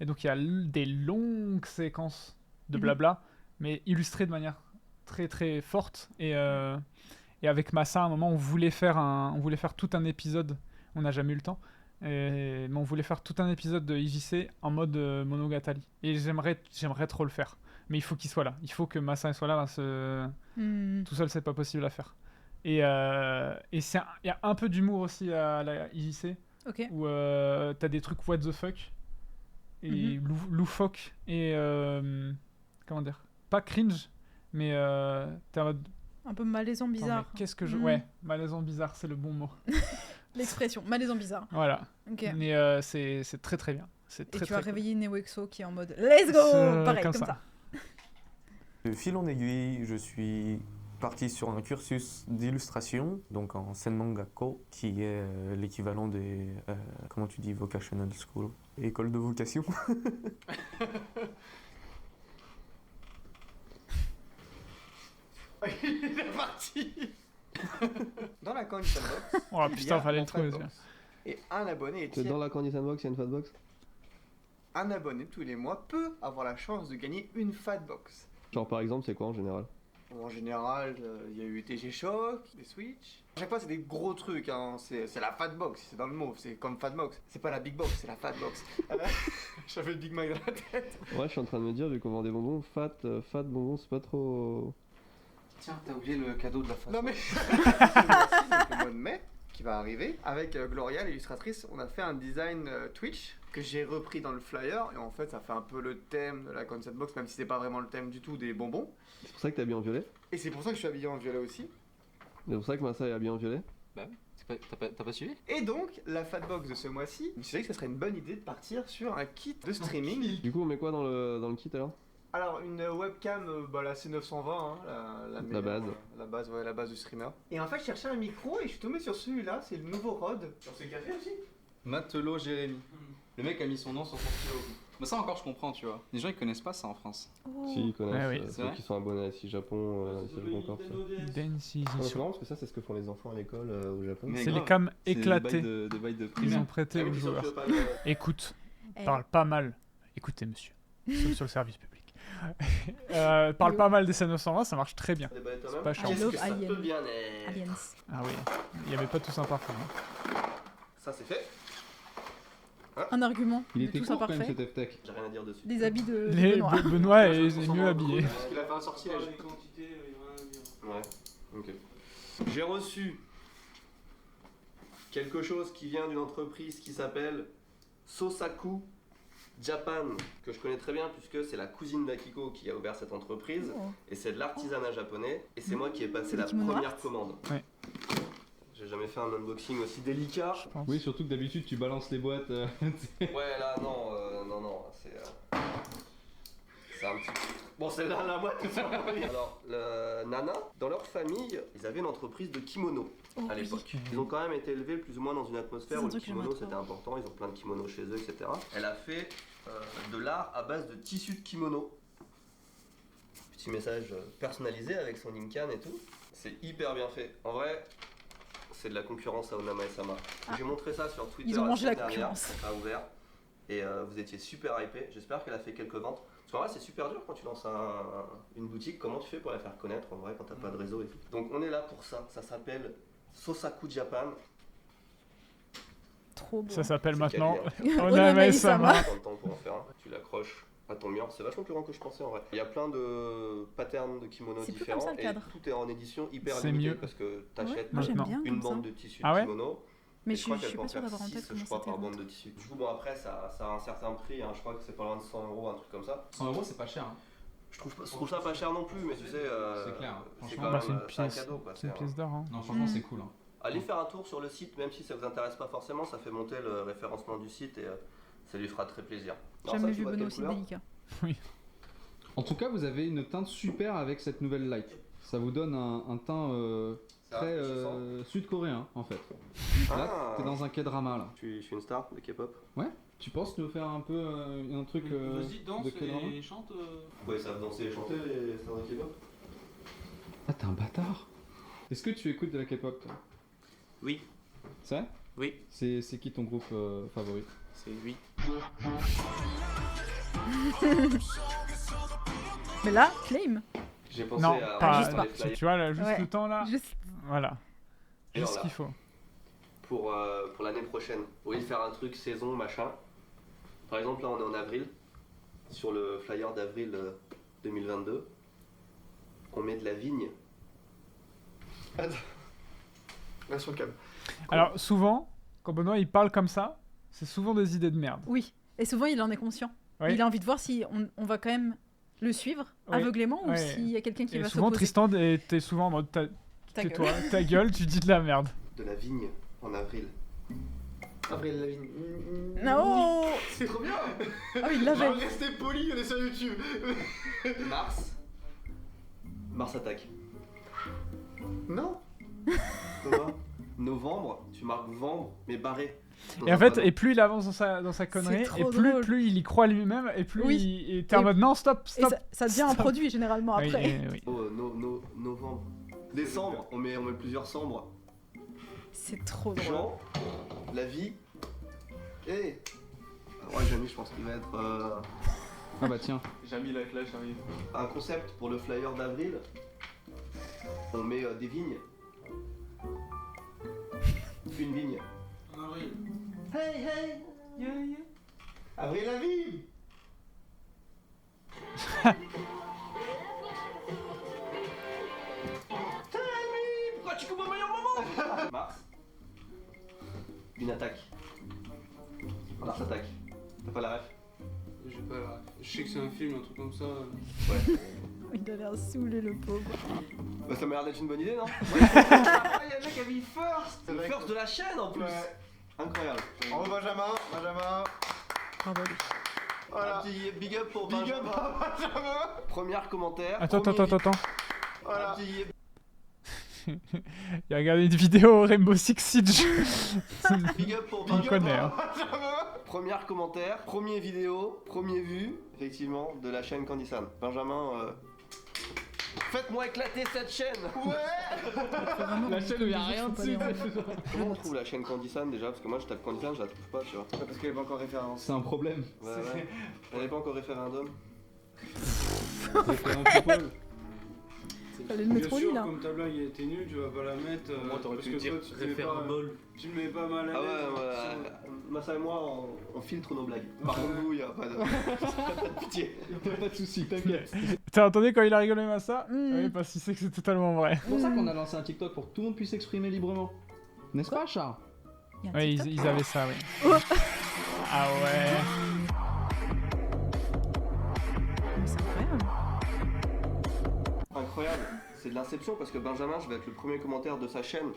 Et donc il y a des longues séquences de blabla mais illustrées de manière très très forte et avec Massa à un moment on voulait faire tout un épisode, on n'a jamais eu le temps. Mais on voulait faire tout un épisode de IJC en mode Monogatari. Et j'aimerais trop le faire. Mais il faut qu'il soit là. Il faut que Massa soit là. Tout seul, c'est pas possible à faire. Et il y a un peu d'humour aussi à la IJC. Okay. Où t'as des trucs what the fuck. Et loufoque. Et comment dire ? Pas cringe. Mais t'es en mode... Un peu malaisant bizarre. Attends, qu'est-ce que je... Ouais, malaisant bizarre, c'est le bon mot. L'expression, malaisant bizarre. Voilà. Okay. Mais c'est très très bien. Et tu as réveillé Neoexo qui est en mode let's go pareil, comme ça. De fil en aiguille, je suis parti sur un cursus d'illustration, donc en Senmangakko, qui est l'équivalent des, comment tu dis, vocational school, école de vocation. Il est parti. Dans la Candy Sandbox. Oh putain, fallait le trouver. Et un abonné est dans la Candy Sandbox, il y a une Fatbox. Un abonné tous les mois peut avoir la chance de gagner une Fatbox. Genre par exemple, c'est quoi en général? En général, il y a eu TG Shock, des Switch. À chaque fois, c'est des gros trucs. Hein. C'est la Fatbox, c'est dans le mot. C'est comme Fatbox. C'est pas la Big Box, c'est la Fatbox. J'avais le Big Mac dans la tête. Ouais, je suis en train de me dire, vu qu'on vend des bonbons, fat bonbons, c'est pas trop. Tiens, t'as oublié le cadeau de la Fatbox. Non mais donc, le mois de mai qui va arriver avec Gloria, l'illustratrice, on a fait un design Twitch que j'ai repris dans le flyer et en fait ça fait un peu le thème de la concept box, même si c'est pas vraiment le thème du tout des bonbons. C'est pour ça que t'es habillé en violet? Et c'est pour ça que je suis habillé en violet aussi. C'est pour ça que Massa est habillé en violet? Bah t'as pas suivi? Et donc la Fatbox de ce mois-ci, je me suis dit que ce serait une bonne idée de partir sur un kit de streaming. Du coup on met quoi dans le kit alors? Alors une webcam, la C920, hein, la base. La base du streamer. Et en fait je cherchais un micro et je suis tombé sur celui-là, c'est le nouveau Rode. Sur ce café aussi. Matelot Jérémy. Le mec a mis son nom sur son stylo. Mais ça encore je comprends, tu vois. Les gens ils connaissent pas ça en France. Si, ils connaissent, ceux qui sont abonnés à 6 Japon, c'est le bon corps. C'est marrant parce que ça c'est ce que font les enfants à l'école au Japon. C'est les cams éclatés. Ils ont prêté Ah oui, aux joueurs. Écoute, Eh. parle pas mal. Écoutez monsieur, sur le service public. Parle pas mal des C920, ça marche très bien. C'est pas chiant. Qu'est-ce que ça peut bien être? Aliens. Ah oui, il y avait pas tout ça parfait. Ça c'est fait. Un argument. Il de était tout ça court quand même parfait. cet FTech. J'ai rien à dire dessus. Des habits de Benoît. Benoît est mieux habillé. Parce qu'il a fait un sortilège. Ouais, ok. J'ai reçu quelque chose qui vient d'une entreprise qui s'appelle Sosaku Japan, que je connais très bien puisque c'est la cousine d'Akiko qui a ouvert cette entreprise. Oh. Et c'est de l'artisanat japonais. Et c'est moi qui ai passé C'est la des kimonos première art. commande. Ouais. J'ai jamais fait un unboxing aussi délicat. Oui, surtout que d'habitude tu balances les boîtes. Ouais, là, non, c'est un petit... Bon, celle-là, la boîte, tout ça. Alors, le Nana, dans leur famille, ils avaient une entreprise de kimonos à l'époque. Ils ont quand même été élevés plus ou moins dans une atmosphère où le kimono c'était important, ils ont plein de kimonos chez eux, etc. Elle a fait de l'art à base de tissus de kimono. Petit message personnalisé avec son Inkan et tout. C'est hyper bien fait. En vrai, c'est de la concurrence à Onama et Sama. J'ai montré ça sur Twitter. Ils ont mangé la semaine dernière, concurrence. quand ça a ouvert. Et vous étiez super hypé. J'espère qu'elle a fait quelques ventes. Parce qu'en vrai, c'est super dur quand tu lances une boutique. Comment tu fais pour la faire connaître en vrai quand t'as pas de réseau et tout. Donc on est là pour ça. Ça s'appelle Sosaku Japan. Trop beau. Ça s'appelle C'est maintenant calé, hein. Onama-sama. Prends le temps pour en faire un. Tu l'accroches à ton mur. C'est vachement plus grand que je pensais en vrai. Il y a plein de patterns de kimonos C'est plus comme différents ça, le et cadre. tout est en édition hyper C'est limitée mieux. parce que t'achètes moi, j'aime bien une comme ça. bande de tissu Ah ouais de kimono. Mais Et je crois suis qu'elle peut pas sûre faire d'avoir en tête 6, comment je crois, c'était par la bande de tissu. Du coup, bon, après, ça a un certain prix. Hein. Je crois que c'est pas loin de 100 €, un truc comme ça. 100 € c'est pas cher. Hein. Je trouve ça pas cher non plus, mais tu sais, C'est clair, hein. c'est Franchement, quand Bah, même c'est une c'est un pièce, cadeau. Quoi. c'est une un- pièce d'or. Hein. Non, franchement, c'est cool. Hein. Allez faire un tour sur le site, même si ça vous intéresse pas forcément, ça fait monter le référencement du site et ça lui fera très plaisir. Alors Jamais ça, tu vu vois Benoît quelle aussi couleur délicat. En tout cas, vous avez une teinte super avec cette nouvelle light. Ça vous donne un teint C'est très rafraîchissant. sud-coréen en fait. Là, Ah. t'es dans un K-drama là. Je suis une star de K-pop. Ouais. Tu penses nous faire un peu un truc Vas-y, danse de K-drama et chante. Ouais, ça savent danser et chanter les stars de K-pop. Ah, t'es un bâtard. Est-ce que tu écoutes de la K-pop toi? Oui. C'est vrai? Oui. C'est qui ton groupe favori? C'est oui. Mais là, claim. J'ai pensé Non, à pas. les flyers. Tu vois, là, juste Ouais. le temps là. Juste. Voilà. Et Juste ce voilà. qu'il faut. Pour l'année prochaine. Au lieu de faire un truc saison, machin. Par exemple, là, on est en avril. Sur le flyer d'avril 2022, on met de la vigne. Attends. Là, sur le câble. Alors, souvent, quand Benoît il parle comme ça, c'est souvent des idées de merde. Oui. Et souvent, il en est conscient. Oui. Il a envie de voir si on va quand même le suivre Oui. aveuglément ou Ouais. s'il y a quelqu'un qui Et va souvent, s'opposer. Tristan, t'es souvent en mode Ta tais-toi, gueule. ta gueule, tu dis de la merde. De la vigne en avril. Avril Lavigne. Non. C'est trop bien. Ah oui, il l'avait. Restez poli, on est sur YouTube. Mars. Mars attaque. Non. Thomas. Novembre, tu marques vendre, mais barré. Et en fait, et plus il avance dans sa connerie, trop et drôle. plus il y croit lui-même, et plus Oui. il t'es en Et- mode non, stop, Et stop. ça devient un stop. produit généralement Oui, après. oui. Oh, novembre. Décembre, on met plusieurs cendres. C'est trop drôle. Jean, la vie. Et. Ouais, Jamie, je pense qu'il va être Ah bah tiens. Jamie la clash arrive. un concept pour le flyer d'avril. On met des vignes. Une vigne. En avril. Hey, hey. Yeah, yeah. Avril Lavigne. Pourquoi tu coupes au meilleur moment Mars. Une attaque. Mars attaque. T'as pas la ref? J'ai pas la... Je sais que c'est un film, un truc comme ça. Ouais. Il a l'air saoulé, le pauvre. Bah ça m'a l'air d'être une bonne idée, non? Ah, il y a un mec qui a mis first. C'est le first de la chaîne en plus. Ouais. Incroyable. Bravo Benjamin. Benjamin. Bravo lui. Voilà. Un petit big up pour Big Benjamin. up à Benjamin. Première commentaire. Attends. Voilà. Un petit Il a regardé une vidéo Rainbow Six Siege. big up pour On le Benjamin. connaît. Hein. Première commentaire, premier vidéo, premier vue, effectivement, de la chaîne Candysan. Benjamin, faites-moi éclater cette chaîne. Vraiment, La chaîne où y a rien faut pas dessus. les Comment on trouve la chaîne Candysan déjà? Parce que moi je tape Candysan, je la trouve pas, tu vois. Parce qu'elle est pas encore référence. C'est un problème. Ouais. Elle est pas encore référendum. C'est un people. Fallait le mettre Bien au lit sûr, là. comme ta blague était nulle, tu vas pas la mettre. Moi, t'aurais parce pu que dire toi, tu te mets pas- référendum. Tu me mets pas mal à Ah l'aise. ouais, Massa et moi, on filtre nos blagues. Par contre, vous, y a pas de, pas de pitié. Pas de soucis, t'inquiète. T'as entendu quand il a rigolé Massa Mm. Oui, parce qu'il sait que c'est totalement vrai. C'est pour ça qu'on a lancé un TikTok pour que tout le monde puisse s'exprimer librement. N'est-ce pas, Charles? Il y a un Oui, TikTok. ils avaient ça, oui. Oh. Ah ouais. Mais c'est incroyable. Incroyable. C'est de l'inception parce que Benjamin, je vais être le premier commentaire de sa chaîne.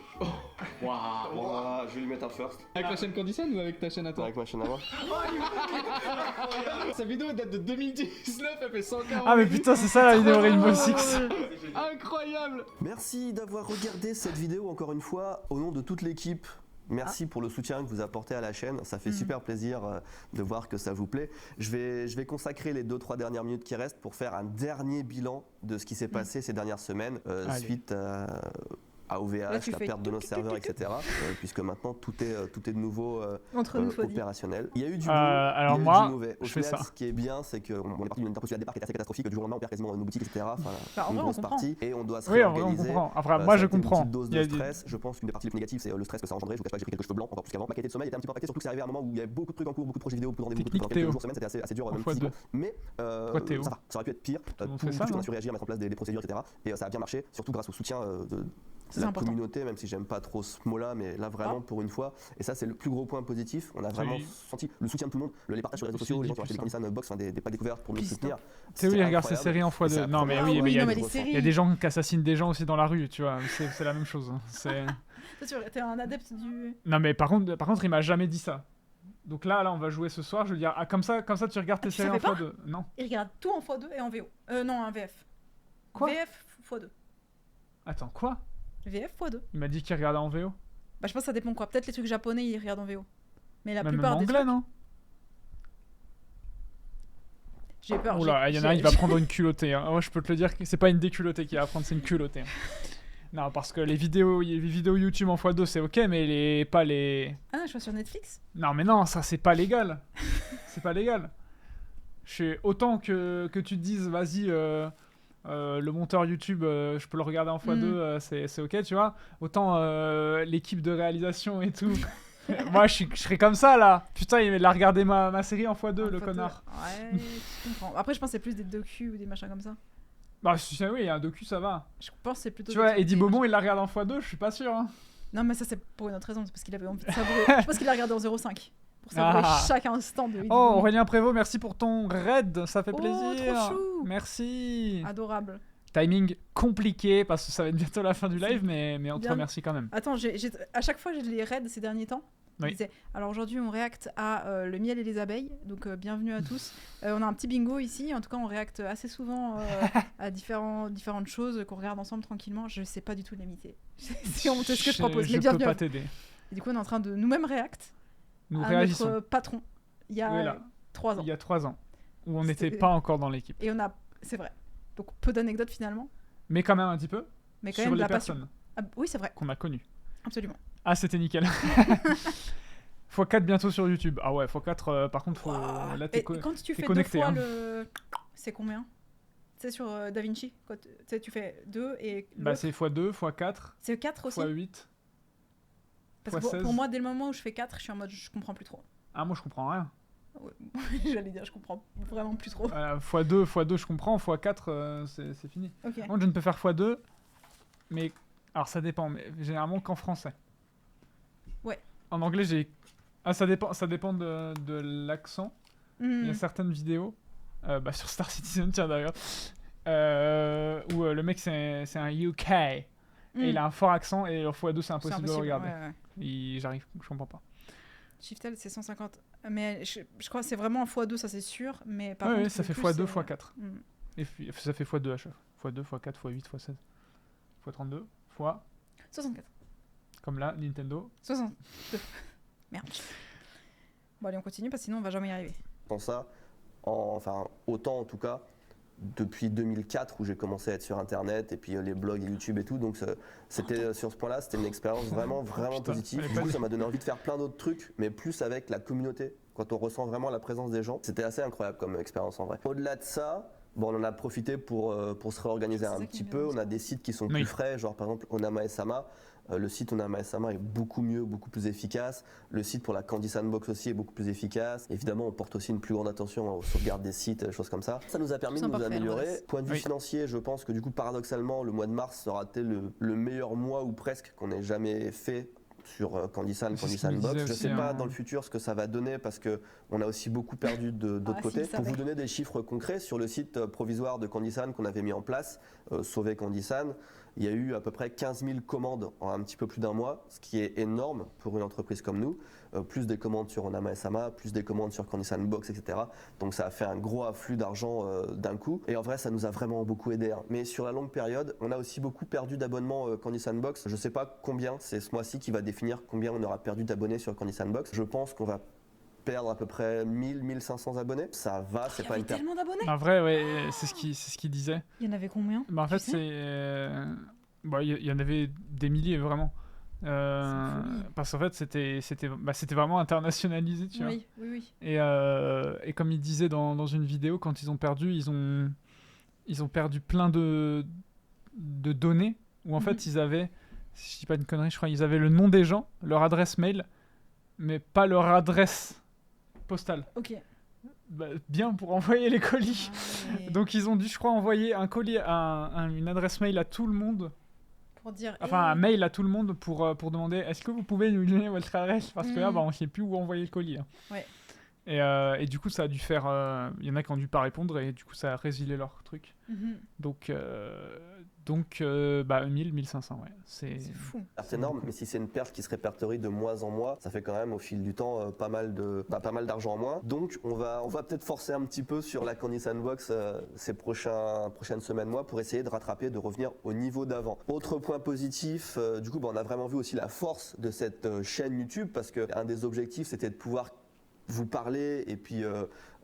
Waouh. Ouah, je vais lui mettre un first. Avec la chaîne Candysan ou avec ta chaîne à toi? Avec ma chaîne à moi. Sa vidéo date de 2019, elle fait 140 Ah mais putain, c'est ça la vidéo Rainbow Six. Incroyable. Merci d'avoir regardé cette vidéo encore une fois au nom de toute l'équipe. Merci pour le soutien que vous apportez à la chaîne, ça fait super plaisir de voir que ça vous plaît. Je vais consacrer les 2-3 dernières minutes qui restent pour faire un dernier bilan de ce qui s'est passé ces dernières semaines suite OVH, Là, tu la fais perte de nos serveurs, etc. Puisque maintenant tout est de nouveau Entre nous, soit dit. opérationnel. Il y a eu du bon, alors il y a eu moi, du mauvais. Au je fais final, ça. ce qui est bien, c'est qu'on est parti d'une postulation de départ qui était assez catastrophique. Du jour au lendemain, on perd quasiment nos boutiques, etc. Enfin, Bah, en une vrai, on grosse comprend. partie. Et on doit se Oui, en vrai, on réorganiser. comprend. Enfin, Ça moi, a je été une comprends. petite dose Il y a de des- stress. Je pense qu'une des parties les plus négatives, c'est le stress que ça a engendré. Je vous cache pas, j'ai pris quelques cheveux blancs encore plus qu'avant. Ma qualité de sommeil était un petit peu impactée, surtout que c'est arrivé à un moment où il y avait beaucoup de trucs en cours, beaucoup de projets vidéo, beaucoup de rendez-vous, beaucoup de trucs. Technique Quelques Théo. jours, semaine, c'était assez dur, En même fois physiquement. deux. Mais Quoi, Théo ça va, ça aurait pu être pire. Tout le monde Tout fait de ça, suite, on non a su réagir, mettre en place des procédures, etc. Et ça a bien marché, surtout grâce au soutien de C'est la important. communauté, même si j'aime pas trop ce mot-là, mais là vraiment pour une fois, et ça c'est le plus gros point positif, on a vraiment Oui. senti le soutien de tout le monde, les partages sur les réseaux sociaux, les gens qui ont acheté des Candy San Box, des packs découvertes pour nous Puis soutenir. Théo, il C'est regarde ses incroyable. séries en Et c'est x2. la Non, mais première oui, fois mais il y a non, mais des- les séries. il y a des gens qui assassinent des gens aussi dans la rue, tu vois. C'est la même chose. C'est... T'es un adepte du. Non, mais par contre, il m'a jamais dit ça. Donc là, on va jouer ce soir. Je vais dire, ah, comme ça, tu regardes tes tu séries en savais pas x2. Non. Il regarde tout en x2 et en VO. Non, en VF. Quoi VF x2. Attends, quoi? VF x2. Il m'a dit qu'il regardait en VO. Bah, je pense que ça dépend quoi. Peut-être les trucs japonais, ils regardent en VO. Mais la Même plupart en des anglais, trucs. non? J'ai peur. Oula, il y en a un, il va prendre une culottée. Hein. Ouais, je peux te le dire, que c'est pas une déculottée qu'il va prendre, c'est une culottée. Hein. Non, parce que les vidéos YouTube en x2, c'est ok, mais pas les... Ah, je vois sur Netflix. Non, mais non, ça, c'est pas légal. C'est pas légal. Autant que tu te dises, vas-y, le monteur YouTube, je peux le regarder en x2, c'est ok, tu vois. Autant l'équipe de réalisation et tout. Moi, je serais comme ça, là. Putain, il a regardé ma série en x2, le connard. Ouais, je comprends. Après, je pense que c'est plus des docus ou des machins comme ça. Bah, oui, un docu, ça va. Je pense que c'est plutôt. Tu vois, Eddie Beaumont, il la regarde en x2, je suis pas sûr. Hein. Non, mais ça, c'est pour une autre raison. C'est parce qu'il avait envie de savourer. Je pense qu'il a regardé en 0,5. Pour savourer chaque instant de Eddie Oh, Beaumont. Aurélien Prévost, merci pour ton raid, ça fait plaisir. Trop chou. Merci. Adorable. Timing compliqué parce que ça va être bientôt la fin du live, mais on te Bien. remercie quand même. Attends, à chaque fois, j'ai les raids ces derniers temps. Oui. Je disais, alors aujourd'hui, on réacte à le miel et les abeilles, donc bienvenue à tous. On a un petit bingo ici, en tout cas, on réacte assez souvent à différentes choses qu'on regarde ensemble tranquillement. Je sais pas du tout l'imiter. C'est honteux ce que je propose, mais Je bienvenue peux à pas vous. t'aider. Et du coup, on est en train de nous-mêmes réact Nous à réagissons. notre patron, il y a Voilà. 3 ans. Il y a 3 ans, où on C'était- n'était pas encore dans l'équipe. Et c'est vrai. Donc peu d'anecdotes finalement, Mais quand même un petit peu mais quand sur même de les la passion. personnes Ah, oui, c'est vrai, qu'on a connues. absolument. Ah, c'était nickel. x4 bientôt sur YouTube. Ah ouais, x4, par contre, là, Et quand tu t'es fais connecté, 2 fois hein. le... C'est combien? Tu sais, sur DaVinci, tu sais, tu fais 2 et Bah, l'autre, c'est x2, x4, c'est 4 aussi. x8. Parce que pour moi, dès le moment où je fais 4, je suis en mode je comprends plus trop. Ah, moi, je comprends rien. Ouais. J'allais dire, je comprends vraiment plus trop. x2, je comprends. x4, c'est fini. Ok. Moi, je ne peux faire x2, mais... Alors, ça dépend, mais généralement qu'en français. Ouais. En anglais, j'ai... Ah, ça dépend de l'accent. Il y a certaines vidéos, bah, sur Star Citizen, tiens d'ailleurs, où le mec, c'est un UK. Et il a un fort accent, et en x2, c'est impossible de le regarder. J'arrive, je comprends pas. Shiftel, c'est 150. Mais je crois que c'est vraiment en x2, ça c'est sûr. Mais par Ouais, contre, ouais, ça le fait plus, x2, c'est- x4. Et puis, ça fait x2 à chaque fois. x2, x4, x8, x16, x32, x... 64. Comme là, Nintendo. 62. Merde. Bon, allez, on continue parce que sinon on va jamais y arriver. Dans ça, enfin autant en tout cas, depuis 2004 où j'ai commencé à être sur internet et puis les blogs et YouTube et tout, donc c'était sur ce point-là, c'était une expérience vraiment positive. Du coup, ça m'a donné envie de faire plein d'autres trucs, mais plus avec la communauté, quand on ressent vraiment la présence des gens. C'était assez incroyable comme expérience en vrai. Au-delà de ça, bon, on en a profité pour se réorganiser un petit peu. On a des sites qui sont plus frais, genre par exemple Onama et Sama. Le site Onama et Sama est beaucoup mieux, beaucoup plus efficace. Le site pour la Candy Sandbox aussi est beaucoup plus efficace. Évidemment, on porte aussi une plus grande attention aux sauvegardes des sites, choses comme ça. Ça nous a permis de nous améliorer. Point de vue financier, je pense que du coup, paradoxalement, le mois de mars sera le meilleur mois ou presque qu'on ait jamais fait sur Candy Sandbox. Je sais pas dans le futur ce que ça va donner parce que on a aussi beaucoup perdu d'autre côté. Pour vous donner des chiffres concrets, sur le site provisoire de Candy San qu'on avait mis en place, Sauver Candy San, il y a eu à peu près 15 000 commandes en un petit peu plus d'un mois, ce qui est énorme pour une entreprise comme nous. Plus des commandes sur Onama et Sama, plus des commandes sur Candy Sandbox, etc. Donc ça a fait un gros afflux d'argent d'un coup. Et en vrai, ça nous a vraiment beaucoup aidé. Hein. Mais sur la longue période, on a aussi beaucoup perdu d'abonnements Candy Sandbox. Je sais pas combien, c'est ce mois-ci qui va définir combien on aura perdu d'abonnés sur Candy Sandbox. Je pense qu'on va perdre à peu près 1000-1500 abonnés. Ça va, c'est pas une perte. Tellement d'abonnés. En vrai, ouais, c'est ce qu'il disait. Il y en avait combien? Bah, en fait, sais c'est... Bah, il y en avait des milliers, vraiment. folie. Parce qu'en fait, c'était vraiment internationalisé, tu vois. Oui, oui, oui. Et comme il disait dans une vidéo, quand ils ont perdu, ils ont perdu plein de données, où en fait, ils avaient, si je dis pas une connerie, je crois, ils avaient le nom des gens, leur adresse mail, mais pas leur adresse postale. Ok. Bah, bien pour envoyer les colis. Ouais. Donc ils ont dû, je crois, envoyer un colis, une adresse mail à tout le monde. Pour dire. Enfin, un mail à tout le monde pour demander est-ce que vous pouvez nous donner votre adresse parce que là, bah, on ne sait plus où envoyer le colis. Hein. Ouais. Et du coup, ça a dû faire. Il y en a qui ont dû pas répondre et du coup, ça a résilié leur truc. Mhm. Donc, 1000, 1500, ouais. C'est fou. C'est énorme, mais si c'est une perte qui se répertorie de mois en mois, ça fait quand même au fil du temps pas mal d'argent en moins. Donc on va peut-être forcer un petit peu sur la Candy Sandbox ces prochaines semaines, mois, pour essayer de rattraper, de revenir au niveau d'avant. Autre point positif, du coup, on a vraiment vu aussi la force de cette chaîne YouTube, parce qu'un des objectifs, c'était de pouvoir vous parler et puis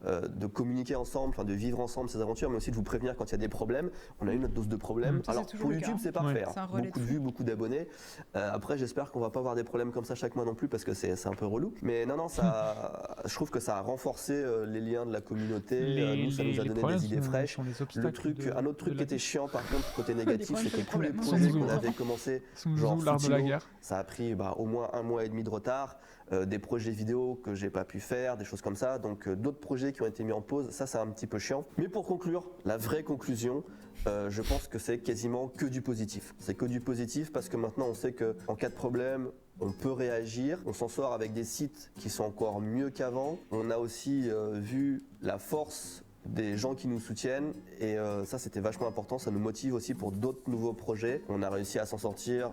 de communiquer ensemble, de vivre ensemble ces aventures, mais aussi de vous prévenir quand il y a des problèmes. On a eu notre dose de problèmes. Ça, alors c'est toujours pour le YouTube, cas. c'est parfait. Ouais. C'est un Hein. relais Beaucoup de de fou. vues, beaucoup d'abonnés. Après, j'espère qu'on va pas avoir des problèmes comme ça chaque mois non plus, parce que c'est un peu relou. Mais non, je trouve que ça a renforcé les liens de la communauté. Nous, ça nous a donné des idées fraîches. Un autre truc qui était chiant, par contre, côté négatif, c'est que tous les projets qu'on avait commencé, genre l'art de la Footino, guerre. ça a pris au moins 1 mois et demi de retard. Des projets vidéo que j'ai pas pu faire, des choses comme ça. Donc d'autres projets qui ont été mis en pause, ça c'est un petit peu chiant. Mais pour conclure, la vraie conclusion, je pense que c'est quasiment que du positif. C'est que du positif parce que maintenant on sait qu'en cas de problème, on peut réagir. On s'en sort avec des sites qui sont encore mieux qu'avant. On a aussi vu la force des gens qui nous soutiennent et ça c'était vachement important, ça nous motive aussi pour d'autres nouveaux projets. On a réussi à s'en sortir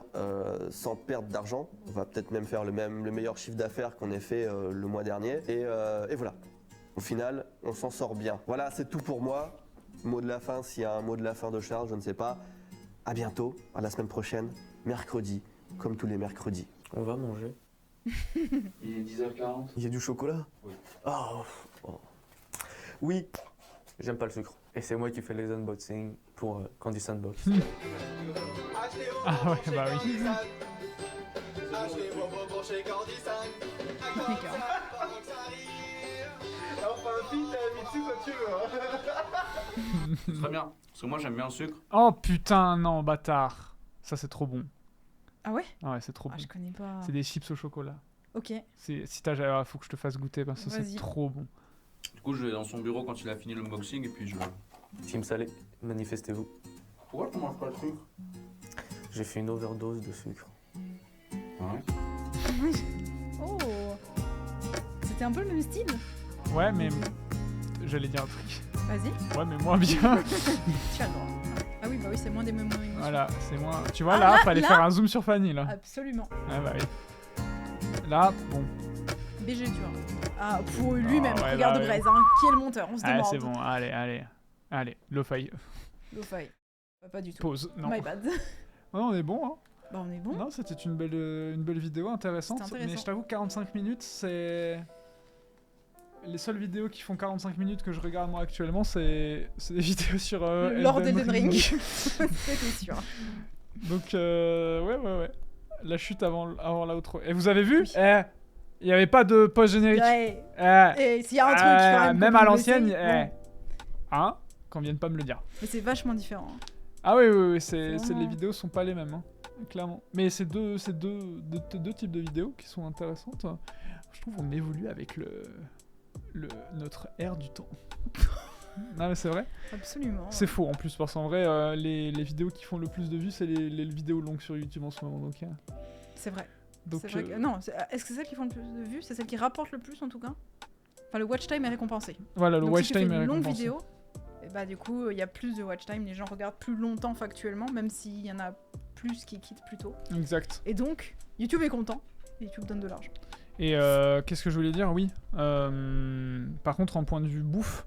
sans perdre d'argent, on va peut-être même faire le meilleur chiffre d'affaires qu'on ait fait le mois dernier et voilà, au final on s'en sort bien. Voilà, c'est tout pour moi. Mot de la fin, s'il y a un mot de la fin de Charles, je ne sais pas. À bientôt, à la semaine prochaine, mercredi, comme tous les mercredis. On va manger. Il est 10h40. Il y a du chocolat? Oui. Oh. Oui. J'aime pas le sucre. Et c'est moi qui fais les unboxings pour Candy Sandbox. Ah ouais, bah oui. Achetez vos bonbons chez Candy Sand. Enfin, un feat, Mitsu, quand tu veux. Très bien, parce que moi j'aime bien le sucre. Oh putain, non, bâtard. Ça, c'est trop bon. Ah ouais? Ah ouais, c'est trop bon. Je connais pas. C'est des chips au chocolat. Ok. Si faut que je te fasse goûter parce que c'est Vas-y. trop bon. Du coup, je vais dans son bureau quand il a fini l'unboxing et puis je. Team Salé, manifestez-vous. Pourquoi tu manges pas de sucre? J'ai fait une overdose de sucre. Ouais. Oh. C'était un peu le même style. Ouais, mais j'allais dire un truc. Vas-y. Ouais, mais moins bien. Tu as le droit. Ah oui, bah oui, c'est moins des mêmes émotions. Voilà, c'est moins. Tu vois, Ah, là, là, fallait là faire un zoom sur Fanny, là. Absolument. Ah bah oui. Là, bon. BG, tu vois. Ah, pour lui-même, Ah ouais, regarde bah, Braise, hein. Qui est le monteur? On se Ah, demande. c'est bon, allez, lo-fi. Lo-fi. Pas du tout. Pause, non. My bad. Ouais, on est bon, hein. Bah, on est bon. Non, c'était une belle vidéo intéressante. C'était intéressant. Mais je t'avoue, 45 minutes, c'est. Les seules vidéos qui font 45 minutes que je regarde moi actuellement, c'est des vidéos sur Lord Elden Ring. C'était sûr. Donc, ouais. La chute avant l'outro. Et vous avez vu? Il n'y avait pas de post-générique. Ouais. Et s'il y a un truc quand même à qu'on peut l'ancienne, laisser, hein? Qu'on vienne pas me le dire. Mais c'est vachement différent. hein. Ah oui, les vraiment- vidéos sont pas les mêmes, hein, clairement. Mais c'est deux types de vidéos qui sont intéressantes. Je trouve qu'on évolue avec notre ère du temps. Non mais c'est vrai. Absolument. C'est faux en plus, parce qu'en vrai, les vidéos qui font le plus de vues, c'est les vidéos longues sur YouTube en ce moment. Donc, C'est vrai. Donc, C'est vrai que- Non, est-ce que c'est celles qui font le plus de vues? C'est celles qui rapportent le plus en tout cas? Enfin, le watch time est récompensé. Voilà, le Donc, watch si tu fais time est une longue récompensé. vidéo, et bah du coup, il y a plus de watch time, les gens regardent plus longtemps factuellement, même s'il y en a plus qui quittent plus tôt. Exact. Et donc, YouTube est content. YouTube donne de l'argent. Et qu'est-ce que je voulais dire? Oui. Par contre, en point de vue bouffe,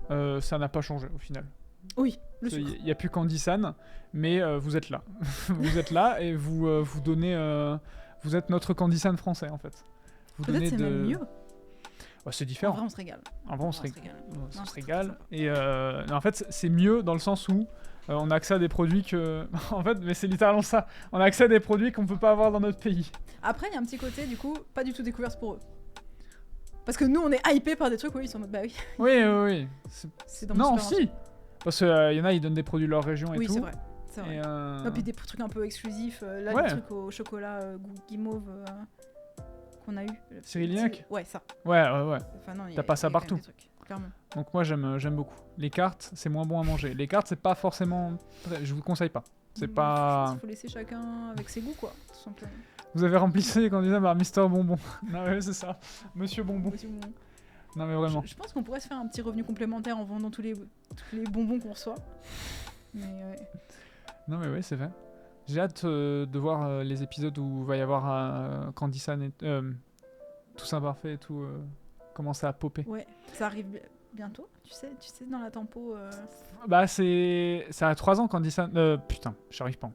ça n'a pas changé au final. Oui, le sucre. Il n'y a plus Candy San, mais vous êtes là. Vous êtes là et vous donnez. Vous êtes notre Candy San français en fait. Vous Peut-être donnez c'est même mieux. Ouais, c'est différent. En vrai, on se régale. En vrai, on En se vrai, régale. Non, On se c'est régale. Et en fait, c'est mieux dans le sens où On a accès à des produits que... en fait, mais c'est littéralement ça. On a accès à des produits qu'on peut pas avoir dans notre pays. Après, il y a un petit côté, du coup, pas du tout découverte pour eux. Parce que nous, on est hypés par des trucs où ils sont en mode, bah oui. Oui. C'est dans mon Non, supermarché. si. Parce qu'il y en a, ils donnent des produits de leur région et Oui, tout. c'est vrai. C'est vrai. Et Et puis des trucs un peu exclusifs. Là, Ouais. les trucs au chocolat goût guimauve qu'on a eu. Cyrilliac. Ouais, ça. Ouais. Enfin, non, il y a- T'as pas il y ça a quand même partout. des trucs, clairement. Donc moi, j'aime beaucoup. Les cartes, c'est moins bon à manger. Les cartes, c'est pas forcément... Je vous conseille pas. C'est pas... Il faut laisser chacun avec ses goûts, quoi, tout simplement. Vous avez rempli ces candidats par Mister Bonbon. Non, ouais, c'est ça. Monsieur Bonbon. Non, mais vraiment. Je pense qu'on pourrait se faire un petit revenu complémentaire en vendant tous les bonbons qu'on reçoit. Mais ouais. Non, mais ouais, c'est vrai. J'ai hâte de voir les épisodes où il va y avoir Candy-san et... Tous Imparfaits et tout... commencer à popper. Ouais, ça arrive bientôt, tu sais dans la tempo. Bah, ça a 3 ans Candy-san... putain, j'arrive pas.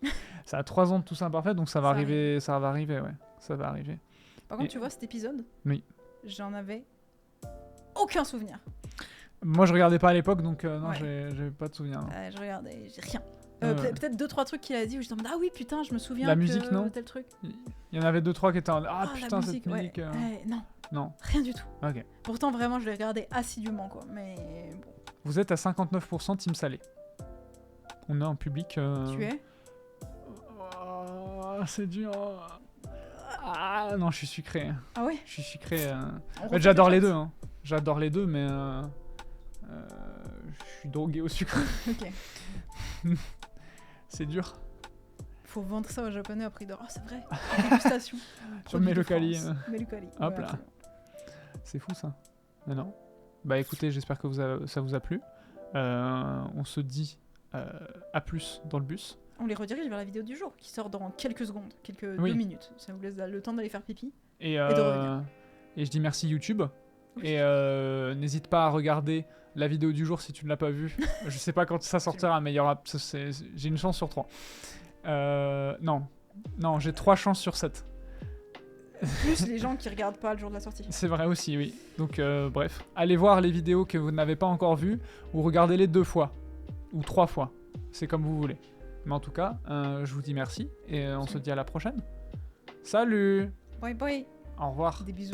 Ça a 3 ans de Tous Imparfaits, donc ça va arriver, ouais. Ça va arriver. Par contre, tu vois, cet épisode, oui. J'en avais aucun souvenir. Moi, je regardais pas à l'époque, donc non, Ouais. j'ai pas de souvenir. Non. Je regardais, j'ai rien. Ouais. Peut-être 2-3 trucs qu'il a dit où j'étais en mode ah oui putain je me souviens La que musique, non. tel truc. Il y en avait 2-3 qui étaient en... Ah la putain, musique, cette musique... ouais. Non. Non. Rien du tout. Ok. Pourtant vraiment je l'ai regardé assidûment quoi, mais bon. Vous êtes à 59% Team Salé. On est en public... Tu es Oh, c'est dur. Ah non, je suis sucré. Ah ouais. Je suis sucré. On En fait, refait j'adore le les chat. deux. Hein. J'adore les deux, mais je suis drogué au sucre. Ok. C'est dur. Faut vendre ça aux japonais à prix d'or. Ah c'est vrai. Dégustation. Sur Produit de Mélocali. France. Mélocali. Hop Ouais, là. absolument. C'est fou ça. Mais non. Bah écoutez, j'espère que ça vous a plu. On se dit à plus dans le bus. On les redirige vers la vidéo du jour qui sort dans quelques secondes, quelques Oui. 2 minutes. Ça vous laisse le temps d'aller faire pipi Et de revenir. je dis merci YouTube. Et n'hésite pas à regarder la vidéo du jour si tu ne l'as pas vue. Je sais pas quand ça sortira, mais il y aura. J'ai une chance sur 3. Non, j'ai 3 chances sur 7. Plus les gens qui regardent pas le jour de la sortie. C'est vrai aussi, oui. Donc bref, allez voir les vidéos que vous n'avez pas encore vues ou regardez-les 2 fois ou 3 fois. C'est comme vous voulez. Mais en tout cas, je vous dis merci et on se dit à la prochaine. Salut! Bye bye! Au revoir! Des bisous.